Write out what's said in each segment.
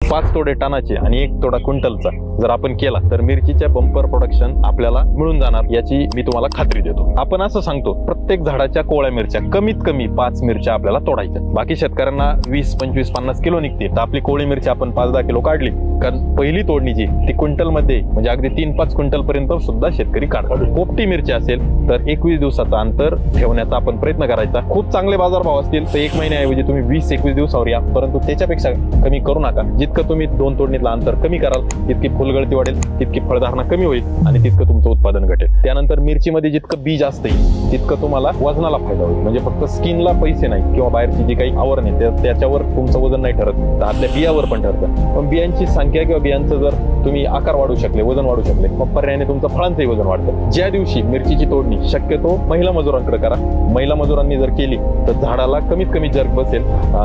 5 तोडे टनाचे आणि 1 तोडा क्विंटलचा जर आपण केला तर मिरचीच्या बंपर प्रोडक्शन आपल्याला मिळून जाणार याची मी तुम्हाला खात्री देतो। आपण असं सांगतो प्रत्येक झाडाच्या कोवळ्या मिरच्या कमीत कमी 5 मिरच्या आपल्याला तोडायच्या। बाकी शेतकऱ्यांना 20, 25, 50 किलो निघते, तर आपली कोवळी मिरची आपण 5-10 किलो काढली, कारण पहिली तोडणीची ती क्विंटल मध्ये म्हणजे अगदी 3-5 क्विंटल पर्यंत सुद्धा शेतकरी काढतात। पोपटी मिरची असेल तर 21 दिवसाचा अंतर ठेवण्याचा आपण प्रयत्न करायचा। खूप चांगले बाजारभाव असतील तर 1 महिन्याऐवजी तुम्ही 20-21 दिवसावर या, परंतु त्याच्यापेक्षा कमी करू नका। जितकं तुम्ही 2 तोडणीतलं अंतर कमी कराल तितकी फुलगळती वाढेल, तितकी फळधारणा कमी होईल आणि तितकं तुमचं उत्पादन घटेल। त्यानंतर मिरचीमध्ये जितकं बीज असतं तितकं तुम्हाला वजनाला फायदा होईल। म्हणजे फक्त स्किनला पैसे नाही किंवा बाहेरची जी काही आवरण आहे त्याच्यावर तुमचं वजन नाही ठरत, तर आपल्या बियावर पण ठरतं। पण बियांची संख्या किंवा बियांचं जर तुम्ही आकार वाढू शकले, वजन वाढू शकले, मग पर्यायाने तुमचं फळांचंही वजन वाढतं। ज्या दिवशी मिरचीची तोडणी शक्यतो महिला मजुरांकडे करा। महिला मजुरांनी जर केली तर झाडाला कमीत कमी जर्क बसेल,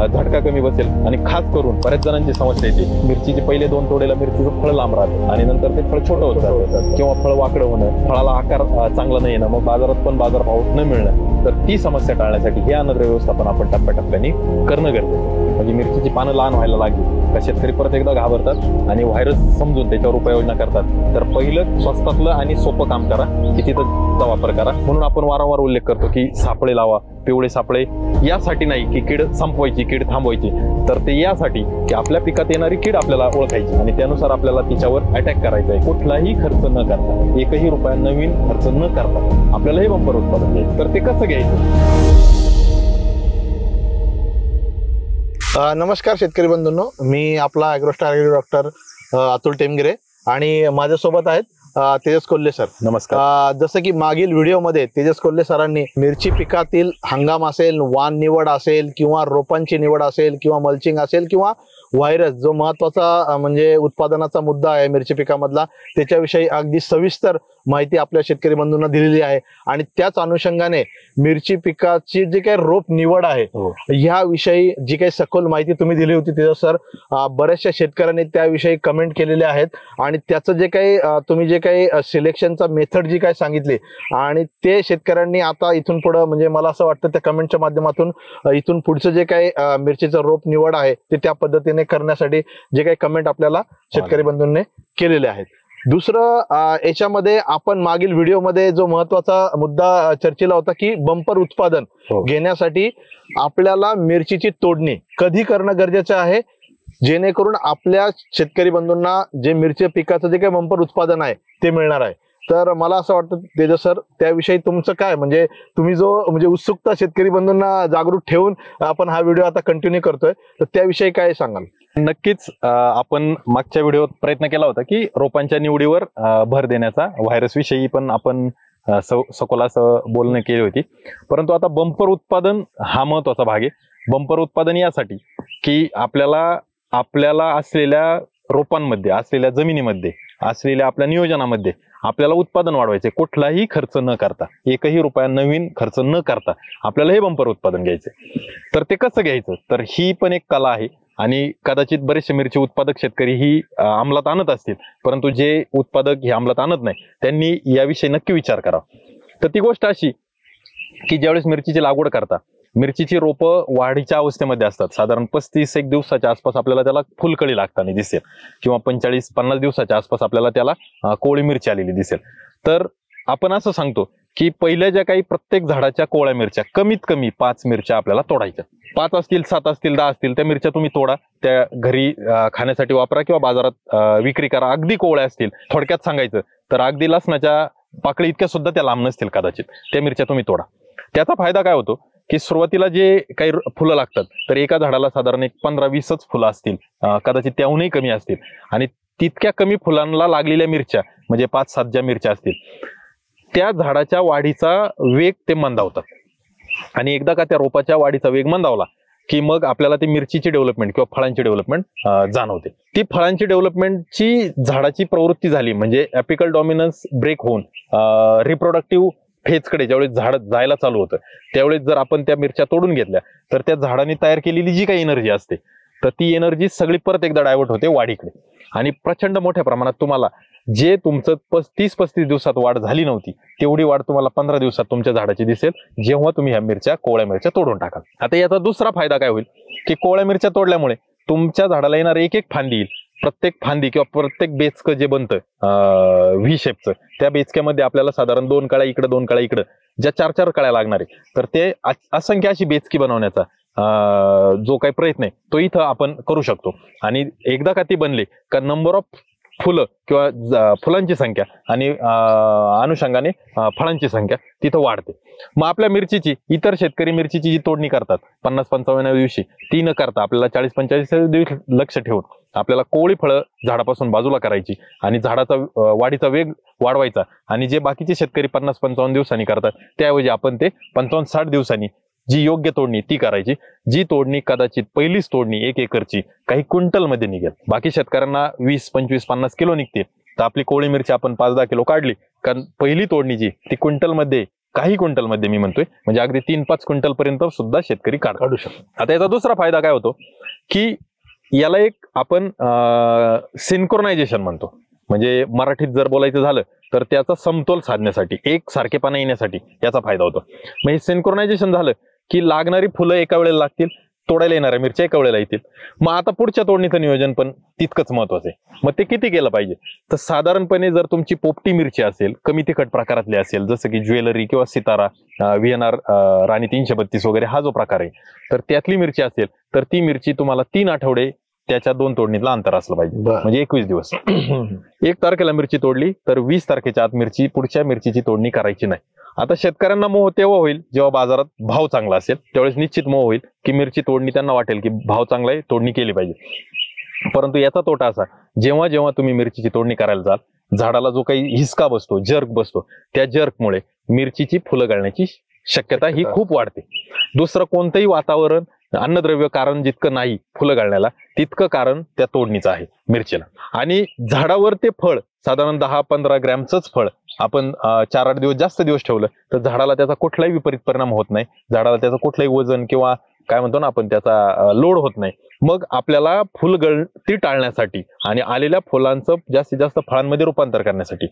झटका कमी बसेल आणि खास करून बऱ्याच जणांची समस्या येते मिरचीचे पहिले 2 तोडेला मिरचीचं फळ लांब राहतं आणि नंतर ते फळ छोटं होत जातं किंवा फळ वाकडं होणं, फळाला आकार चांगला नाही येणं, मग बाजारात पण बाजारभाव न मिळणं। तर ती समस्या टाळण्यासाठी हे अन्नद्रव्य व्यवस्थापन आपण टप्प्याटप्प्याने करणं गरजेचं। म्हणजे मिरचीची पानं लहान व्हायला लागली का शेतकरी परत एकदा घाबरतात आणि व्हायरस समजून त्याच्यावर उपाययोजना करतात। तर पहिलं स्वस्तातलं आणि सोपं काम करा की तिथं वापर करा। म्हणून आपण वारंवार उल्लेख करतो की सापळे लावा, पिवळे सापळे, यासाठी नाही की कीड संपवायची, कीड थांबवायची, तर ते यासाठी की आपल्या पिकात येणारी कीड आपल्याला ओळखायची आणि त्यानुसार आपल्याला तिच्यावर अटॅक करायचा आहे। कुठलाही खर्च न करता, 1ही रुपया नवीन खर्च न करता आपल्याला हे बंपर उत्पादन घ्यायचं। तर ते कसं घ्यायचं? नमस्कार शेतकरी बंधूंनो, मी आपला ॲग्रोस्टार डॉक्टर अतुल टेमगिरे आणि माझ्यासोबत आहेत तेजस कोल्हे सर। नमस्कार। जसं की मागील व्हिडिओमध्ये तेजस कोल्हे सरांनी मिरची पिकातील हंगाम असेल, वाण निवड असेल किंवा रोपांची निवड असेल किंवा मल्चिंग असेल किंवा व्हायरस जो महत्वाचा म्हणजे उत्पादनाचा मुद्दा आहे मिरची पिकामधला, त्याच्याविषयी अगदी सविस्तर माहिती आपल्या शेतकरी बंधूंना दिलेली आहे। आणि त्याच अनुषंगाने मिरची पिकाची जी काही रोप निवड आहे ह्याविषयी जी काही सखोल माहिती तुम्ही दिली होती तेजस सर, बऱ्याचशा शेतकऱ्यांनी त्याविषयी कमेंट केलेले आहेत आणि त्याचं जे काही तुम्ही जे काही सिलेक्शनचा मेथड जी काही सांगितली आणि ते शेतकऱ्यांनी आता इथून पुढे म्हणजे मला असं वाटतं त्या कमेंटच्या माध्यमातून इथून पुढचं जे काही मिरचीचं रोप निवड आहे ते त्या पद्धतीने करण्यासाठी जे काही कमेंट आपल्याला शेतकरी बंधूंनी केलेले आहेत। दुसरं याच्यामध्ये आपण मागील व्हिडिओमध्ये जो महत्वाचा मुद्दा चर्चेला होता की बंपर उत्पादन घेण्यासाठी आपल्याला मिरचीची तोडणी कधी करणं गरजेचं आहे, जेणेकरून आपल्या शेतकरी बंधूंना जे मिरची पिकाचं जे काही बंपर उत्पादन आहे ते मिळणार आहे। तर मला असं वाटतं तेजस सर, त्याविषयी तुमचं काय म्हणजे तुम्ही जो म्हणजे उत्सुकता शेतकरी बंधूंना जागरूक ठेवून आपण हा व्हिडिओ आता कंटिन्यू करतोय, तर त्याविषयी काय सांगाल? नक्कीच आपण मागच्या व्हिडिओत प्रयत्न केला होता की रोपांच्या निवडीवर भर देण्याचा, व्हायरस विषयी पण आपण सखोल असं बोलणं केली होती। परंतु आता बंपर उत्पादन हा महत्वाचा भाग आहे। बंपर उत्पादन यासाठी की आपल्याला असलेल्या रोपांमध्ये, असलेल्या जमिनीमध्ये, असलेल्या आपल्या नियोजनामध्ये आपल्याला उत्पादन वाढवायचे, कुठलाही खर्च न करता, 1ही रुपया नवीन खर्च न करता आपल्याला हे बंपर उत्पादन घ्यायचे। तर ते कसं घ्यायचं, तर ही पण एक कला आहे आणि कदाचित बरेचसे मिरची उत्पादक शेतकरी ही अंमलात आणत असतील, परंतु जे उत्पादक हे अंमलात आणत नाही त्यांनी याविषयी नक्की विचार करावा। तर ती गोष्ट अशी की ज्यावेळेस मिरचीची लागवड करता, मिरचीची रोपं वाढीच्या अवस्थेमध्ये असतात, साधारण 35 दिवसाच्या आसपास आपल्याला त्याला फुलकळी लागताना दिसेल किंवा 45-50 दिवसाच्या आसपास आपल्याला त्याला कोवळी मिरची आलेली दिसेल। तर आपण असं सांगतो की पहिल्या ज्या काही प्रत्येक झाडाच्या कोवळ्या मिरच्या कमीत कमी 5 मिरच्या आपल्याला तोडायच्या। 5 असतील, 7 असतील, 10 असतील, त्या मिरच्या तुम्ही तोडा, त्या घरी खाण्यासाठी वापरा किंवा बाजारात विक्री करा। अगदी कोवळ्या असतील, थोडक्यात सांगायचं तर अगदी लसणाच्या पाकळी इतक्या सुद्धा त्या लांब नसतील कदाचित, त्या मिरच्या तुम्ही तोडा। त्याचा फायदा काय होतो की सुरुवातीला जे काही फुलं लागतात तर एका झाडाला साधारण 15-20च फुलं असतील, कदाचित त्याहूनही कमी असतील, आणि तितक्या कमी फुलांना लागलेल्या मिरच्या म्हणजे 5-7 ज्या मिरच्या असतील त्या झाडाच्या वाढीचा वेग ते मंदावतात। आणि एकदा का त्या रोपाच्या वाढीचा वेग मंदावला की मग आपल्याला ती मिरचीची डेव्हलपमेंट किंवा फळांची डेव्हलपमेंट जाणवते। ती फळांची डेव्हलपमेंटची झाडाची प्रवृत्ती झाली म्हणजे ॲपिकल डॉमिनन्स ब्रेक होऊन रिप्रोडक्टिव्ह फेजकडे ज्यावेळेस झाड जायला चालू होतं त्यावेळेस जर आपण त्या मिरच्या तोडून घेतल्या तर त्या झाडाने तयार केलेली जी काही एनर्जी असते तर ती एनर्जी सगळी परत एकदा डायव्हर्ट होते वाढीकडे आणि प्रचंड मोठ्या प्रमाणात तुम्हाला जे तुमचं 35 दिवसात वाढ झाली नव्हती तेवढी वाढ तुम्हाला 15 दिवसात तुमच्या झाडाची दिसेल जेव्हा तुम्ही ह्या मिरच्या कोवळ्या मिरच्या तोडून टाकाल। आता याचा दुसरा फायदा काय होईल की कोवळ्या मिरच्या तोडल्यामुळे तुमच्या झाडाला येणार एक एक फांदी येईल. प्रत्येक फांदी किंवा प्रत्येक बेचकं जे बनतं व्ही शेपचं, त्या बेचक्यामध्ये आपल्याला साधारण 2 कळ्या इकडे 2 कळ्या इकडे, ज्या 4-4 कळ्या लागणार आहे, तर ते असंख्य अशी बेचकी बनवण्याचा जो काही प्रयत्न आहे तो इथं आपण करू शकतो. आणि एकदा का ती बनली का नंबर ऑफ फुलं किंवा फुलांची संख्या आणि अनुषंगाने फळांची संख्या तिथं वाढते. मग आपल्या मिरचीची, इतर शेतकरी मिरचीची जी तोडणी करतात 50-55 दिवशी, ती न करता आपल्याला 40-45 दिवस लक्ष ठेवून आपल्याला कोवळी फळं झाडापासून बाजूला करायची आणि झाडाचा वाढीचा वेग वाढवायचा. आणि जे बाकीचे शेतकरी 50-55 दिवसांनी करतात त्याऐवजी आपण ते 55-60 दिवसांनी जी योग्य तोडणी ती करायची. जी तोडणी कदाचित पहिलीच तोडणी 1 एकरची काही क्विंटल मध्ये निघेल. बाकी शेतकऱ्यांना 20, 25, 50 किलो निघते, तर आपली कोवळी मिरची आपण 5-10 किलो काढली, कारण पहिली तोडणी जी ती क्विंटल मध्ये, काही क्विंटल मध्ये मी म्हणतोय, म्हणजे अगदी 3-5 क्विंटल पर्यंत सुद्धा शेतकरी काढू शकतो. आता याचा दुसरा फायदा काय होतो की याला एक आपण सिंक्रोनायझेशन म्हणतो. म्हणजे मराठीत जर बोलायचं झालं तर त्याचा समतोल साधण्यासाठी, एक सारखेपणा येण्यासाठी याचा फायदा होतो. मग हे सिंक्रोनायझेशन झालं की लागणारी फुलं एका वेळेला लागतील, तोडायला येणाऱ्या मिरच्या एका वेळेला येतील. मग आता पुढच्या तोडणीचं नियोजन पण तितकंच महत्वाचं आहे. मग ते किती केलं पाहिजे, तर साधारणपणे जर तुमची पोपटी मिरची असेल, कमी तिखट प्रकारातली असेल, जसं की ज्वेलरी किंवा सितारा, VNR राणी 332 वगैरे हा जो प्रकार आहे, तर त्यातली मिरची असेल तर ती मिरची तुम्हाला 3 आठवडे त्याच्या 2 तोडणीतलं अंतर असलं पाहिजे, म्हणजे 21 दिवस. 1 तारखेला मिरची तोडली तर 20 तारखेच्या आत मिरची, पुढच्या मिरचीची तोडणी करायची नाही. आता शेतकऱ्यांना मोह तेव्हा होईल जेव्हा बाजारात भाव चांगला असेल, त्यावेळेस निश्चित मोह होईल की मिरची तोडणी, त्यांना वाटेल की भाव चांगला आहे, तोडणी केली पाहिजे. परंतु याचा तोटा असा, जेव्हा जेव्हा तुम्ही मिरचीची तोडणी करायला जाल, झाडाला जो काही हिसका बसतो, जर्क बसतो, त्या जर्कमुळे मिरचीची फुलं गळण्याची शक्यता ही खूप वाढते. दुसरं कोणतंही वातावरण, अन्नद्रव्य कारण जितकं नाही फुलं गळण्याला, तितकं कारण त्या तोडणीचं आहे मिरचीला. आणि झाडावर ते फळ साधारण 10-15 ग्रॅमचंच फळ आपण 4-8 दिवस जास्त दिवस ठेवलं तर झाडाला त्याचा कुठलाही विपरीत परिणाम होत नाही, झाडाला त्याचं कुठलंही वजन किंवा काय म्हणतो ना आपण त्याचा लोड होत नाही. मग आपल्याला फुलगळती टाळण्यासाठी आणि आलेल्या फुलांचं जास्तीत जास्त फळांमध्ये रूपांतर करण्यासाठी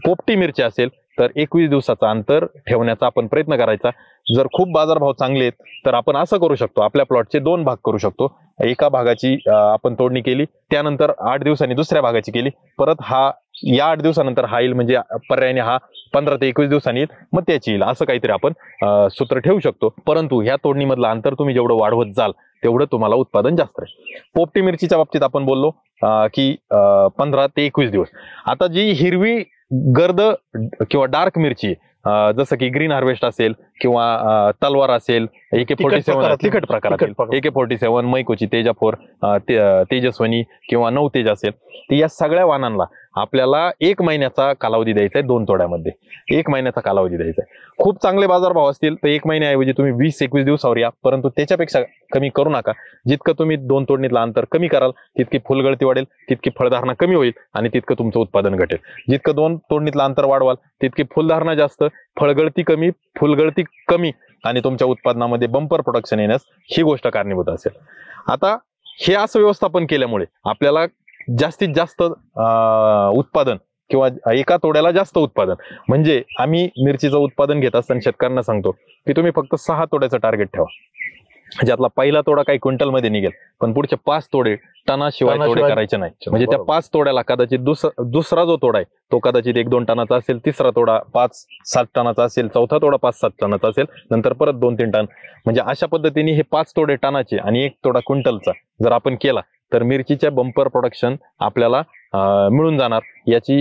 पोपटी मिरची असेल तर 21 दिवसाचा अंतर ठेवण्याचा आपण प्रयत्न करायचा. जर खूप बाजारभाव चांगले आहेत तर आपण असं करू शकतो, आपल्या प्लॉटचे 2 भाग करू शकतो. एका भागाची आपण तोडणी केली, त्यानंतर 8 दिवसांनी दुसऱ्या भागाची केली, परत हा या 8 दिवसानंतर हा येईल, म्हणजे पर्यायाने हा 15 ते 21 दिवसांनी येईल, मग त्याची येईल, असं काहीतरी आपण सूत्र ठेवू शकतो. परंतु ह्या तोडणीमधलं अंतर तुम्ही जेवढं वाढवत जाल तेवढं तुम्हाला उत्पादन जास्त राहील. पोपटी मिरचीच्या बाबतीत आपण बोललो की 15 ते 21 दिवस. आता जी हिरवी गर्द किंवा डार्क मिरची, जसं की ग्रीन हार्वेस्ट असेल किंवा तलवार असेल, AK-47 तिखट प्रकारातील, AK-47, मैकोची, तेजा4, तेजस्वनी किंवा 9 तेज असेल, तर या सगळ्या वाहनांना आपल्याला 1 महिन्याचा कालावधी द्यायचा आहे. 2 तोड्यामध्ये 1 महिन्याचा कालावधी द्यायचा आहे. खूप चांगले बाजारभाव असतील तर 1 महिन्याऐवजी तुम्ही 20-21 दिवसावर या, परंतु त्याच्यापेक्षा कमी करू नका. जितकं तुम्ही 2 तोडणीतलं अंतर कमी कराल तितकी फुलगळती वाढेल, तितकी फळधारणा कमी होईल आणि तितकं तुमचं उत्पादन घटेल. जितकं 2 तोडणीतलं अंतर वाढवाल तितकी फुलधारणा जास्त, फळगळती कमी, फुलगळती कमी आणि तुमच्या उत्पादनामध्ये बंपर प्रोडक्शन येण्यास ही गोष्ट कारणीभूत असेल. आता हे असं व्यवस्थापन केल्यामुळे आपल्याला जास्तीत जास्त उत्पादन किंवा एका तोड्याला जास्त उत्पादन, म्हणजे आम्ही मिरचीचं उत्पादन घेत असताना शेतकऱ्यांना सांगतो की तुम्ही फक्त 6 तोड्याचं टार्गेट ठेवा, ज्यातला पहिला तोडा काही क्विंटल मध्ये निघेल, पण पुढचे 5 तोडे टनाशिवाय तोडे करायचे नाही. म्हणजे त्या 5 तोड्याला कदाचित दुसरा जो तोडा आहे तो कदाचित 1-2 टनाचा असेल, तिसरा तोडा 5-7 टनाचा असेल, चौथा तोडा 5-7 टनाचा असेल, नंतर परत 2-3 टन. म्हणजे अशा पद्धतीने हे 5 तोडे टनाचे आणि 1 तोडा क्विंटलचा जर आपण केला तर मिरचीच्या बंपर प्रोडक्शन आपल्याला मिळून जाणार, याची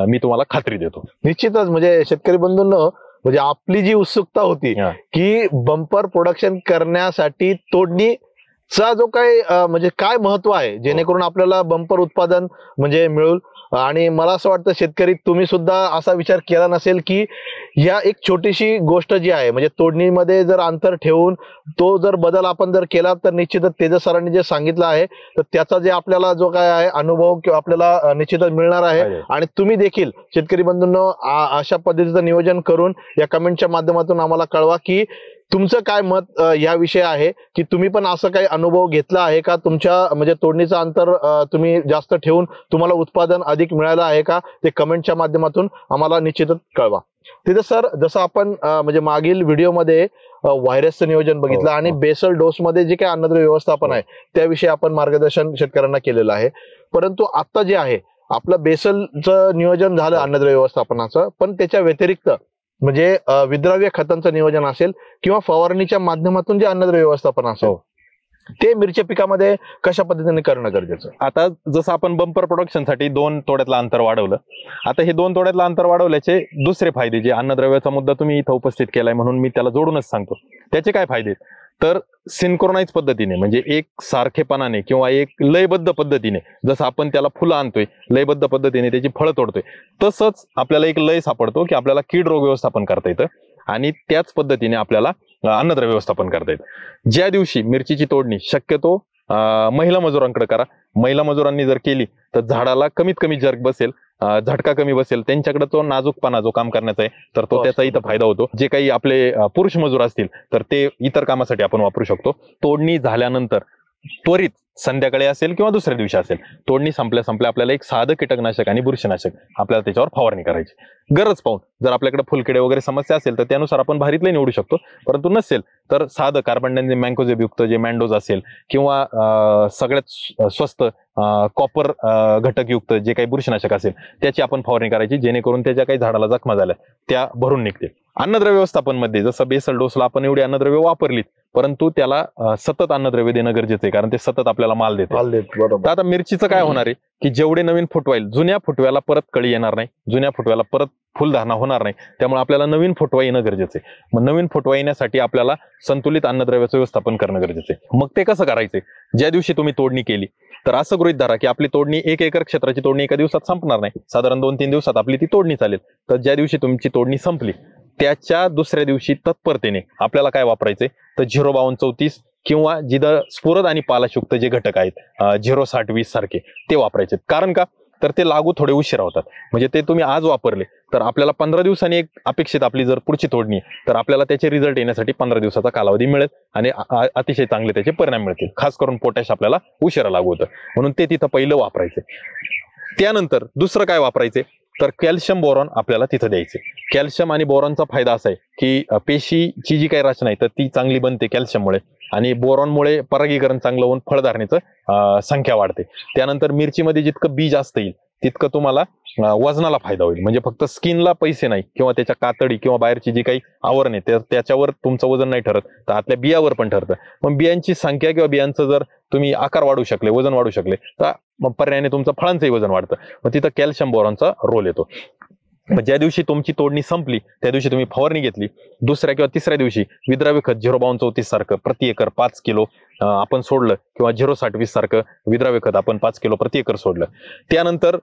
मी तुम्हाला खात्री देतो. निश्चितच. म्हणजे शेतकरी बंधूंनो, म्हणजे आपली जी उत्सुकता होती की बंपर प्रोडक्शन करण्यासाठी तोडणीचा जो काही म्हणजे काय महत्व आहे, जेणेकरून आपल्याला बंपर उत्पादन म्हणजे मिळेल. आणि मला असं वाटतं शेतकरी तुम्ही सुद्धा असा विचार केला नसेल की या एक छोटीशी गोष्ट जी आहे, म्हणजे तोडणीमध्ये जर अंतर ठेवून तो जर बदल आपण जर केला तर निश्चितच तेजस सरांनी जे सांगितलं आहे तर त्याचा जे आपल्याला जो काय आहे अनुभव किंवा आपल्याला निश्चितच मिळणार आहे. आणि तुम्ही देखील शेतकरी बंधूंनो अशा पद्धतीचं नियोजन करून या कमेंटच्या माध्यमातून आम्हाला कळवा की तुमचं काय मत या विषयी आहे की तुम्ही पण असं काही अनुभव घेतला आहे का? तुमच्या म्हणजे तोडणीचं अंतर तुम्ही जास्त ठेवून तुम्हाला उत्पादन अधिक मिळालं आहे का? ते कमेंटच्या माध्यमातून आम्हाला निश्चितच कळवा. तिथे सर, जसं आपण म्हणजे मागील व्हिडिओमध्ये व्हायरसचं नियोजन बघितलं आणि बेसल डोस मध्ये जे काही अन्नद्रव्य व्यवस्थापन आहे त्याविषयी आपण मार्गदर्शन शेतकऱ्यांना केलेलं आहे. परंतु आता जे आहे आपलं बेसलचं नियोजन झालं अन्नद्रव्य व्यवस्थापनाचं, पण त्याच्या व्यतिरिक्त म्हणजे विद्राव्य खतांचं नियोजन असेल किंवा फवारणीच्या माध्यमातून जे अन्नद्रव्य व्यवस्थापन असेल ते मिरच्या पिकामध्ये कशा पद्धतीने करणं गरजेचं? आता जसं आपण बंपर प्रोडक्शनसाठी 2 तोड्यातलं अंतर वाढवलं, आता हे 2 तोड्यातलं अंतर वाढवल्याचे दुसरे फायदे, जे अन्नद्रव्याचा मुद्दा तुम्ही इथं उपस्थित केलाय म्हणून मी त्याला जोडूनच सांगतो. त्याचे काय फायदे? तर सिंक्रोनाइज पद्धतीने म्हणजे एक सारखेपणाने किंवा एक लयबद्ध पद्धतीने, जसं आपण त्याला फुलं आणतोय लयबद्ध पद्धतीने त्याची फळं तोडतोय, तसंच आपल्याला एक लय सापडतो की आपल्याला कीड रोग व्यवस्थापन करता येतं आणि त्याच पद्धतीने आपल्याला अन्नद्रव्य व्यवस्थापन करता येतं. ज्या दिवशी मिरचीची तोडणी शक्यतो महिला मजुरांकडे करा. महिला मजुरांनी जर केली तर झाडाला कमीत कमी जर्क बसेल, झटका कमी बसेल, त्यांच्याकडे तो नाजूकपणा जो काम करण्याचा आहे तर तो त्याचा इथं फायदा होतो. जे काही आपले पुरुष मजूर असतील तर ते इतर कामासाठी आपण वापरू शकतो. तोडणी झाल्यानंतर त्वरित संध्याकाळी असेल किंवा दुसऱ्या दिवशी असेल, तोडणी संपल्या आपल्याला एक साधं कीटकनाशक आणि बुरशीनाशक आपल्याला त्याच्यावर फवारणी करायची. गरज पाहून जर आपल्याकडे फुलकिडे वगैरे समस्या असेल तर त्यानुसार आपण भारीतले निवडू शकतो. परंतु नसेल तर साधं कार्बन मँकोजेब युक्त जे मँडोज असेल किंवा सगळ्यात स्वस्त कॉपर घटकयुक्त जे काही बुरशीनाशक असेल त्याची आपण फवारणी करायची, जेणेकरून त्याच्या काही झाडाला जखमा झाल्या त्या भरून निघतील. अन्नद्रव्य व्यवस्थापन मध्ये जसं बेसल डोसला आपण एवढी अन्नद्रव्य वापरलीत, परंतु त्याला सतत अन्नद्रव्य देणं गरजेचं आहे, कारण ते सतत आपल्याला माल देते. तर आता मिरचीचं काय होणार आहे की जेवढे नवीन फुटवा येईल, जुन्या फुटव्याला परत कळी येणार नाही, जुन्या फुटव्याला परत फुलधारणा होणार नाही, त्यामुळे आपल्याला नवीन फुटवा येणं गरजेचं आहे. मग नवीन फुटवा येण्यासाठी आपल्याला संतुलित अन्नद्रव्याचं व्यवस्थापन करणं गरजेचं आहे. मग ते कसं करायचंय? ज्या दिवशी तुम्ही तोडणी केली तर असं गृहीत धरा की आपली तोडणी 1 एकर क्षेत्राची तोडणी एका दिवसात संपणार नाही, साधारण 2-3 दिवसात आपली ती तोडणी चालेल. तर ज्या दिवशी तुमची तोडणी संपली त्याच्या दुसऱ्या दिवशी तत्परतेने आपल्याला काय वापरायचंय तर 05234 किंवा जिथं स्फुरद आणि पालाशयुक्त जे घटक आहेत 06020 सारखे ते वापरायचे. कारण का? तर ते लागू थोडे उशिरा होतात. म्हणजे ते तुम्ही आज वापरले तर आपल्याला 15 दिवसांनी एक अपेक्षित आपली जर पुढची तोडणी तर आपल्याला त्याचे रिझल्ट येण्यासाठी 15 दिवसाचा कालावधी मिळेल आणि अतिशय चांगले त्याचे परिणाम मिळतील. खास करून पोटॅश आपल्याला उशिरा लागू होतं, म्हणून ते तिथं पहिलं वापरायचं. त्यानंतर दुसरं काय वापरायचे तर कॅल्शियम बोरॉन आपल्याला तिथं द्यायचे. कॅल्शियम आणि बोरॉनचा फायदा असा आहे की पेशीची जी काही रचना आहे तर ती चांगली बनते कॅल्शियममुळे, आणि बोरॉनमुळे परागीकरण चांगलं होऊन फळधारणेचं संख्या वाढते. त्यानंतर मिरचीमध्ये जितकं बी जास्त येईल तितकं तुम्हाला वजनाला फायदा होईल. म्हणजे फक्त स्किनला पैसे नाही किंवा त्याच्या कातडी किंवा बाहेरची जी काही आवरण आहे त्याच्यावर तुमचं वजन नाही ठरत, तर आतल्या बियावर पण ठरतं. मग बियांची संख्या किंवा बियांचं जर तुम्ही आकार वाढवू शकले, वजन वाढवू शकले, तर मग पर्यायाने तुमचं फळांचंही वजन वाढतं. मग तिथं कॅल्शियम बोरॉनचा रोल येतो. ज्या दिवशी तुमची तोडणी संपली त्या दिवशी तुम्ही फवारणी घेतली, दुसऱ्या किंवा तिसऱ्या दिवशी विद्राव्य खत 05234 सारखं प्रति एकर 5 किलो आपण सोडलं किंवा 06020 सारखं विद्राव्य खत आपण 5 किलो प्रति एकर सोडलं. त्यानंतर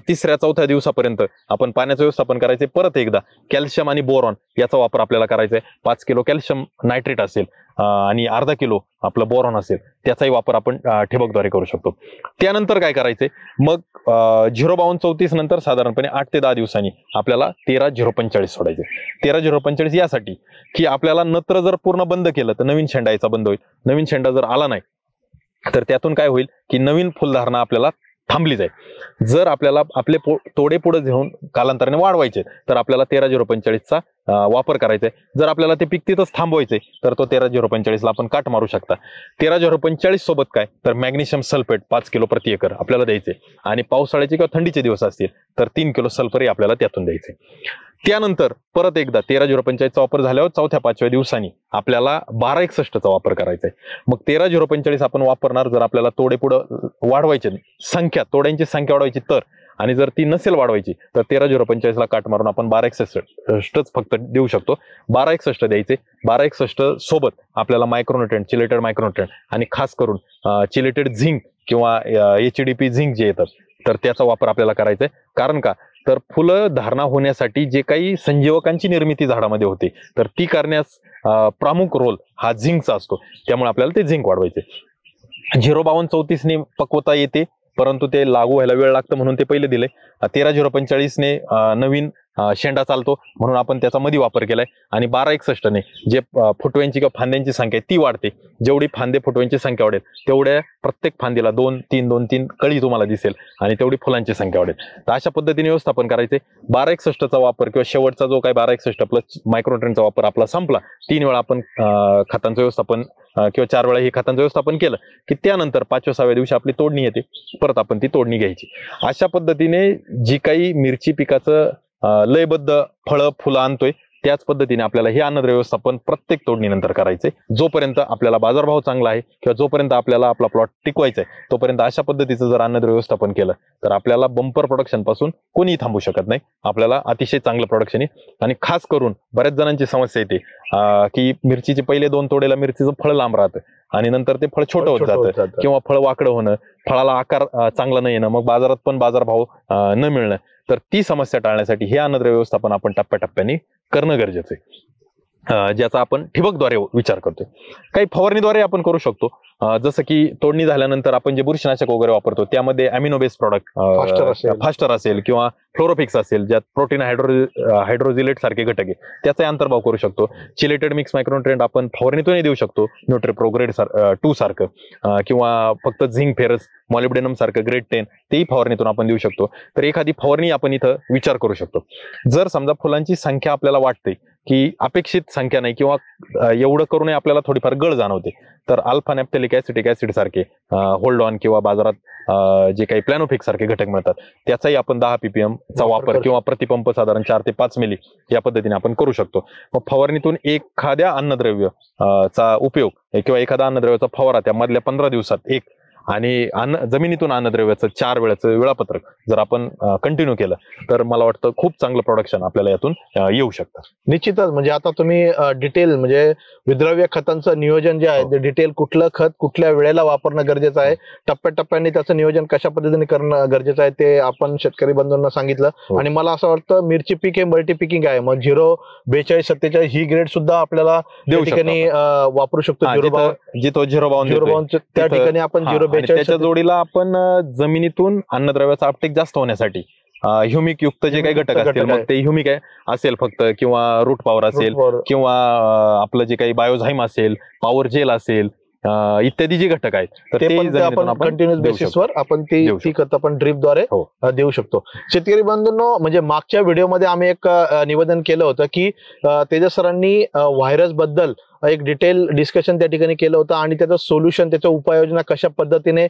3-4 दिवसापर्यंत आपण पाण्याचं व्यवस्थापन करायचे. परत एकदा कॅल्शियम आणि बोरॉन याचा वापर आपल्याला करायचा आहे. 5 किलो कॅल्शियम नायट्रेट असेल आणि अर्धा किलो आपलं बोरॉन असेल त्याचाही वापर आपण ठिबकद्वारे करू शकतो. त्यानंतर काय करायचंय मग 05234 नंतर साधारणपणे 8 ते 10 दिवसांनी आपल्याला 13-045 सोडायचे. 13-045 यासाठी की आपल्याला नत्र जर पूर्ण बंद केलं तर नवीन शेंडा यायचा बंद होईल. नवीन शेंडा जर आला नाही तर त्यातून काय होईल की नवीन फुलधारणा आपल्याला थांबली जाईल. जर आपल्याला आपले तोडे पुढे घेऊन कालांतराने वाढवायचे तर आपल्याला 13-045चा वापर करायचा आहे. जर आपल्याला ते पीक तिथंच थांबवायचे तर तो 13-045ला आपण काट मारू शकता. 13-045 सोबत काय तर मॅग्नेशियम सल्फेट 5 किलो प्रति एकर आपल्याला द्यायचे, आणि पावसाळ्याचे किंवा थंडीचे दिवस असतील तर 3 किलो सल्फरही आपल्याला त्यातून द्यायचे. त्यानंतर परत एकदा 13-045चा वापर झाल्यावर 4-5व्या दिवसांनी आपल्याला 1261चा वापर करायचा आहे. मग 13-045 आपण वापरणार जर आपल्याला तोडे पुढं वाढवायचे, तोड्यांची संख्या वाढवायची तर, आणि जर ती नसेल वाढवायची तर 13-045ला काट मारून आपण 1261च फक्त देऊ शकतो. 1261 द्यायचे. 1261 सोबत आपल्याला मायक्रोन्युट्रिएंट, चिलेटेड मायक्रोन्युट्रिएंट आणि खास करून चिलेटेड झिंक किंवा HDP झिंक जे येतात तर त्याचा वापर आपल्याला करायचा आहे. कारण का तर फुलं धारणा होण्यासाठी जे काही संजीवकांची निर्मिती झाडामध्ये होते तर ती करण्यास प्रमुख रोल हा झिंकचा असतो, त्यामुळे आपल्याला ते झिंक वाढवायचे. 05234ने पक्वता येते परंतु ते लागू व्हायला वेळ लागतं म्हणून ते पहिले दिले. 13-045ने नवीन शेंडा चालतो म्हणून आपण त्याचा मध्ये वापर केलाय. आणि 1261 ने जे फुटव्यांची किंवा फांद्यांची संख्या आहे ती वाढते. जेवढी फांदे फुटव्यांची संख्या वाढेल तेवढ्या प्रत्येक फांदीला 2-3 कळी तुम्हाला दिसेल आणि तेवढी फुलांची संख्या वाढेल. तर अशा पद्धतीने व्यवस्थापन करायचे. 1261चा वापर किंवा शेवटचा जो काही 1261 प्लस मायक्रोन्यूट्रिएंटचा वापर आपला संपला, 3 वेळा आपण खतांचं व्यवस्थापन किंवा 4 वेळा हे खतांचं व्यवस्थापन केलं की त्यानंतर 5व्या-6व्या दिवशी आपली तोडणी येते, परत आपण ती तोडणी घ्यायची. अशा पद्धतीने जी काही मिरची पिकाचं लयबद्ध फळं फुलं आणतोय त्याच पद्धतीने आपल्याला हे अन्नद्रव्य व्यवस्थापन प्रत्येक तोडणीनंतर करायचंय. जोपर्यंत आपल्याला बाजारभाव चांगला आहे किंवा जोपर्यंत आपल्याला आपला प्लॉट टिकवायचा आहे तोपर्यंत अशा पद्धतीचं जर अन्नद्रव्य व्यवस्थापन केलं तर आपल्याला बंपर प्रोडक्शन पासून कोणीही थांबू शकत नाही. आपल्याला अतिशय चांगलं प्रोडक्शन आहे. आणि खास करून बऱ्याच जणांची समस्या येते की मिरचीचे पहिले 2 तोडेला मिरचीचं फळ लांब राहतं आणि नंतर ते फळ छोटं होत जातं किंवा फळ वाकडं होणं, फळाला आकार चांगला नाही येणं, मग बाजारात पण बाजारभाव न मिळणं. तर ती समस्या टाळण्यासाठी हे अन्नद्रव्य व्यवस्थापन आपण टप्प्याटप्प्याने करणं गरजेचं आहे, ज्याचा आपण ठिबकद्वारे विचार करतोय. काही फवारणीद्वारे आपण करू शकतो. जसं की तोडणी झाल्यानंतर आपण जे बुरशीनाशक वगैरे वापरतो त्यामध्ये अॅमिनो बेस प्रॉडक्ट फास्टर असेल किंवा फ्लोरोफिक्स असेल ज्यात प्रोटीन हायड्रोजिलेट सारखे घटक आहे त्याचा अंतर्भाव करू शकतो. चिलेटेड मिक्स मायक्रोन्यूट्रिएंट आपण फवारणीतूनही देऊ शकतो, न्यूट्रिप्रो ग्रेड 2 सारखं किंवा फक्त झिंक फेरस मॉलिब्डेनम सारखं ग्रेड 10 तेही फवारणीतून आपण देऊ शकतो. तर एखादी फवारणी आपण इथं विचार करू शकतो. जर समजा फुलांची संख्या आपल्याला वाटते की अपेक्षित संख्या नाही किंवा एवढं करूनही आपल्याला थोडीफार गळ जाणवते तर अल्फा नॅप्थॅलिक ऍसिटिक ऍसिड सारखे होल्ड ऑन किंवा बाजारात जे काही प्लॅनोफिक सारखे घटक मिळतात त्याचाही आपण 10 ppm चा वापर किंवा प्रतिपंप साधारण 4 ते 5 मिली या पद्धतीने आपण करू शकतो. मग फवारणीतून एखाद्या अन्नद्रव्य चा उपयोग किंवा एखादा अन्नद्रव्याचा फवारा त्या मधल्या 15 दिवसात एक आणि जमिनीतून अन्नद्रव्याचं 4 वेळाचं वेळापत्रक जर आपण कंटिन्यू केलं तर मला वाटतं खूप चांगलं प्रोडक्शन आपल्याला यातून येऊ शकतं. निश्चितच. म्हणजे आता तुम्ही डिटेल म्हणजे विद्रव्य खतांचं नियोजन जे आहे ते डिटेल कुठलं खत कुठल्या वेळेला वापरणं गरजेचं आहे, टप्प्याटप्प्याने त्याचं नियोजन कशा पद्धतीने करणं गरजेचं आहे ते आपण शेतकरी बंधूंना सांगितलं. आणि मला असं वाटतं मिरची पीक हे मल्टी पिकिंग आहे. मग 04247 ही ग्रेड सुद्धा आपल्याला त्या ठिकाणी वापरू शकतो. जिथं 052 त्या ठिकाणी आपण 042 त्याच्या जोडीला आपण जमिनीतून अन्नद्रव्याचा अपटेक जास्त होण्यासाठी ह्युमिक युक्त जे काही घटक असतील मग ते ह्युमिक असेल फक्त किंवा रूट पॉवर असेल किंवा आपलं जे काही बायोझाईम असेल, पॉवर जेल असेल इत्यादी जे घटक आहेत तर ते आपण कंटिन्युअस बेसिसवर आपण ती खत आपण ड्रिपद्वारे देऊ शकतो. शेतकरी बंधूंनो, म्हणजे मागच्या व्हिडिओमध्ये आम्ही एक निवेदन केलं होतं की तेजस सरांनी व्हायरस बद्दल एक डिटेल डिस्कशन त्या ठिकाणी केलं होतं आणि त्याचं सोल्युशन त्याच्या उपाययोजना कशा पद्धतीने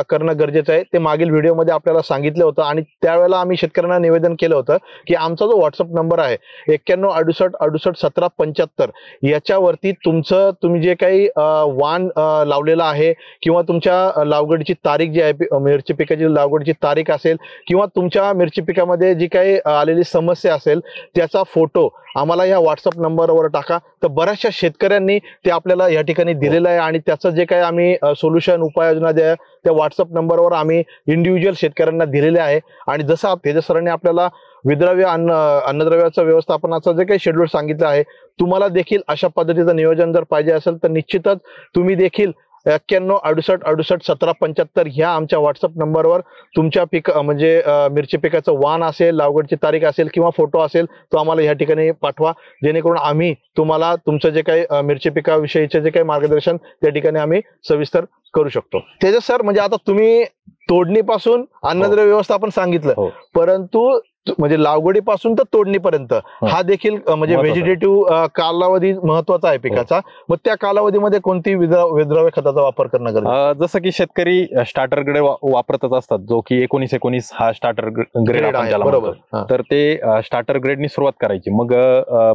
करणं गरजेचं आहे ते मागील व्हिडिओमध्ये आपल्याला सांगितलं होतं. आणि त्यावेळेला आम्ही शेतकऱ्यांना निवेदन केलं होतं की आमचा जो व्हॉट्सअप नंबर आहे 9168681775 याच्यावरती तुम्ही जे काही वाण लावलेलं आहे किंवा तुमच्या लागवडीची तारीख जी आहे, मिरची पिकाची लागवडीची तारीख असेल किंवा तुमच्या मिरची पिकामध्ये जी काही आलेली समस्या असेल त्याचा फोटो आम्हाला या व्हॉट्सअप नंबरवर टाका. तर बऱ्याचशा शेतकऱ्यांनी ते आपल्याला या ठिकाणी दिलेलं आहे आणि त्याचं जे काही आम्ही सोल्युशन उपाययोजना त्या व्हॉट्सअप नंबरवर आम्ही इंडिव्हिज्युअल शेतकऱ्यांना दिलेले आहे. आणि जसं तेजस सरांनी आपल्याला विद्रव्य अन्नद्रव्याचं व्यवस्थापनाचं जे काही शेड्यूल सांगितलं आहे, तुम्हाला देखील अशा पद्धतीचं नियोजन जर पाहिजे असेल तर निश्चितच तुम्ही देखील 9168681775 ह्या आमच्या व्हॉट्सअप नंबरवर तुमच्या म्हणजे मिरची पिकाचं वाण असेल, लागवडची तारीख असेल किंवा फोटो असेल तो आम्हाला या ठिकाणी पाठवा, जेणेकरून आम्ही तुम्हाला तुमचं जे काही मिरची पिकाविषयीचे जे काही मार्गदर्शन त्या ठिकाणी आम्ही सविस्तर करू शकतो. तेजस सर, म्हणजे आता तुम्ही तोडणीपासून अन्नद्रव्य व्यवस्थापन सांगितलं, परंतु म्हणजे लागवडीपासून तर तोडणीपर्यंत हा देखील म्हणजे व्हेजिटेटिव्ह कालावधी महत्वाचा आहे पिकाचा. मग त्या कालावधीमध्ये कोणती विद्रव्य खताचा वापर करणं गरजेचं? जसं की शेतकरी स्टार्टर ग्रेड वापरतच असतात, जो की 1919 हा स्टार्टर ग्रेड आपण त्याला म्हणतो. तर ते स्टार्टर ग्रेडनी सुरुवात करायची. मग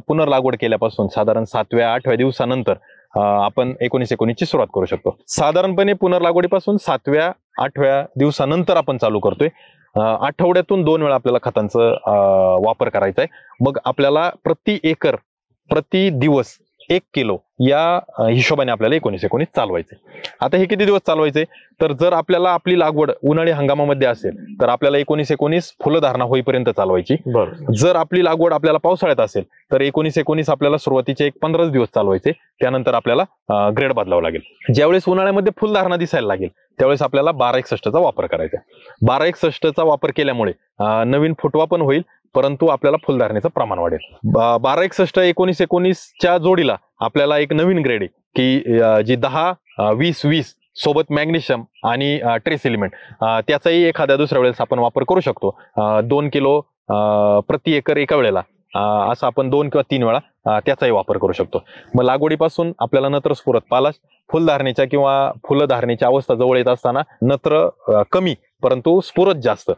पुनर्लागवड केल्यापासून साधारण 7व्या-8व्या दिवसानंतर आपण 1919 ची सुरुवात करू शकतो. साधारणपणे पुनर्लागवडीपासून 7व्या-8व्या दिवसानंतर आपण चालू करतोय. आठवड्यातून 2 वेळा आपल्याला खतांचा वापर करायचा आहे. मग आपल्याला प्रति एकर प्रति दिवस 1 किलो या हिशोबाने आपल्याला 1919 चालवायचे. आता हे किती दिवस चालवायचे, तर जर आपल्याला आपली लागवड उन्हाळी हंगामामध्ये असेल तर आपल्याला 1919 फुलधारणा होईपर्यंत चालवायची. जर आपली लागवड आपल्याला पावसाळ्यात असेल तर 1919 आपल्याला सुरुवातीचे 15 दिवस चालवायचे. त्यानंतर आपल्याला ग्रेड बदलावं लागेल. ज्यावेळेस उन्हाळ्यामध्ये फुलधारणा दिसायला लागेल त्यावेळेस आपल्याला 1261 चा वापर करायचा. 1261 चा वापर केल्यामुळे नवीन फुटवा पण होईल, परंतु आपल्याला फुलधारणेचं प्रमाण वाढेल. 1261-19-19च्या जोडीला आपल्याला एक नवीन ग्रेड आहे की जी 10-20-20 सोबत मॅग्नेशियम आणि ट्रेस एलिमेंट त्याचाही एखाद्या दुसऱ्या वेळेस आपण वापर करू शकतो. 2 किलो प्रति एकर एका वेळेला असं आपण 2 किंवा 3 वेळा त्याचाही वापर करू शकतो. मग लागवडीपासून आपल्याला नत्र स्फुरत पालाश फुलधारणेच्या किंवा फुलधारणेच्या अवस्था जवळ येत असताना नत्र कमी परंतु स्फुरत जास्त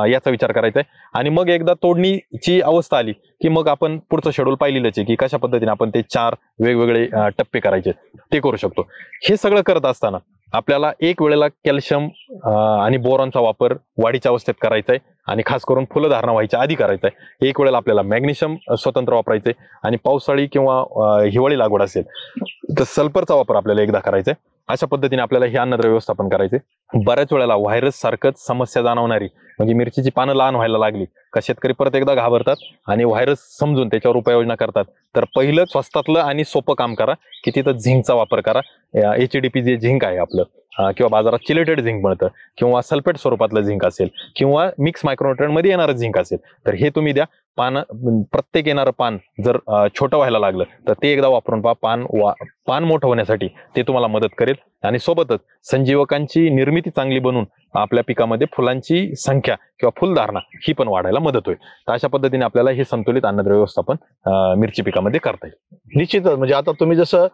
याचा विचार करायचा आहे. आणि मग एकदा तोडणीची अवस्था आली की मग आपण पुढचं शेड्यूल पाहिलेलंच आहे की कशा पद्धतीने आपण ते 4 वेगवेगळे टप्पे करायचे ते करू शकतो. हे सगळं करत असताना आपल्याला एक वेळेला कॅल्शियम आणि बोरॉनचा वापर वाढीच्या अवस्थेत करायचा आहे आणि खास करून फुलधारणा व्हायच्या आधी करायचा आहे. एक वेळेला आपल्याला मॅग्नेशियम स्वतंत्र वापरायचे आणि पावसाळी किंवा हिवाळी लागवड असेल तर सल्फरचा वापर आपल्याला एकदा करायचा आहे. अशा पद्धतीने आपल्याला हे अन्नद्रव्य व्यवस्थापन करायचे. बऱ्याच वेळेला व्हायरस सारखंच समस्या जाणवणारी म्हणजे मिरचीची पानं लहान व्हायला लागली का शेतकरी परत एकदा घाबरतात आणि व्हायरस समजून त्याच्यावर उपाययोजना करतात. तर पहिलं स्वस्तातलं आणि सोपं काम करा की तिथं झिंकचा वापर करा. HDP जे झिंक आहे आपलं किंवा बाजारात चिलेटेड झिंक मिळतं किंवा सल्फेट स्वरूपातलं झिंक असेल किंवा मिक्स मायक्रोन्युट्रिएंट मध्ये येणारं झिंक असेल तर हे तुम्ही द्या. प्रत्येक येणारं पान जर छोटं व्हायला लागलं तर ते एकदा वापरून पहा. पान मोठं होण्यासाठी ते तुम्हाला मदत करेल आणि सोबतच संजीवकांची निर्मिती चांगली बनून आपल्या पिकामध्ये फुलांची संख्या किंवा फुलधारणा ही पण वाढायला मदत होईल. तर अशा पद्धतीने आपल्याला हे संतुलित अन्नद्रव्य व्यवस्थापन मिरची पिकामध्ये करता येईल. निश्चितच म्हणजे आता तुम्ही जसं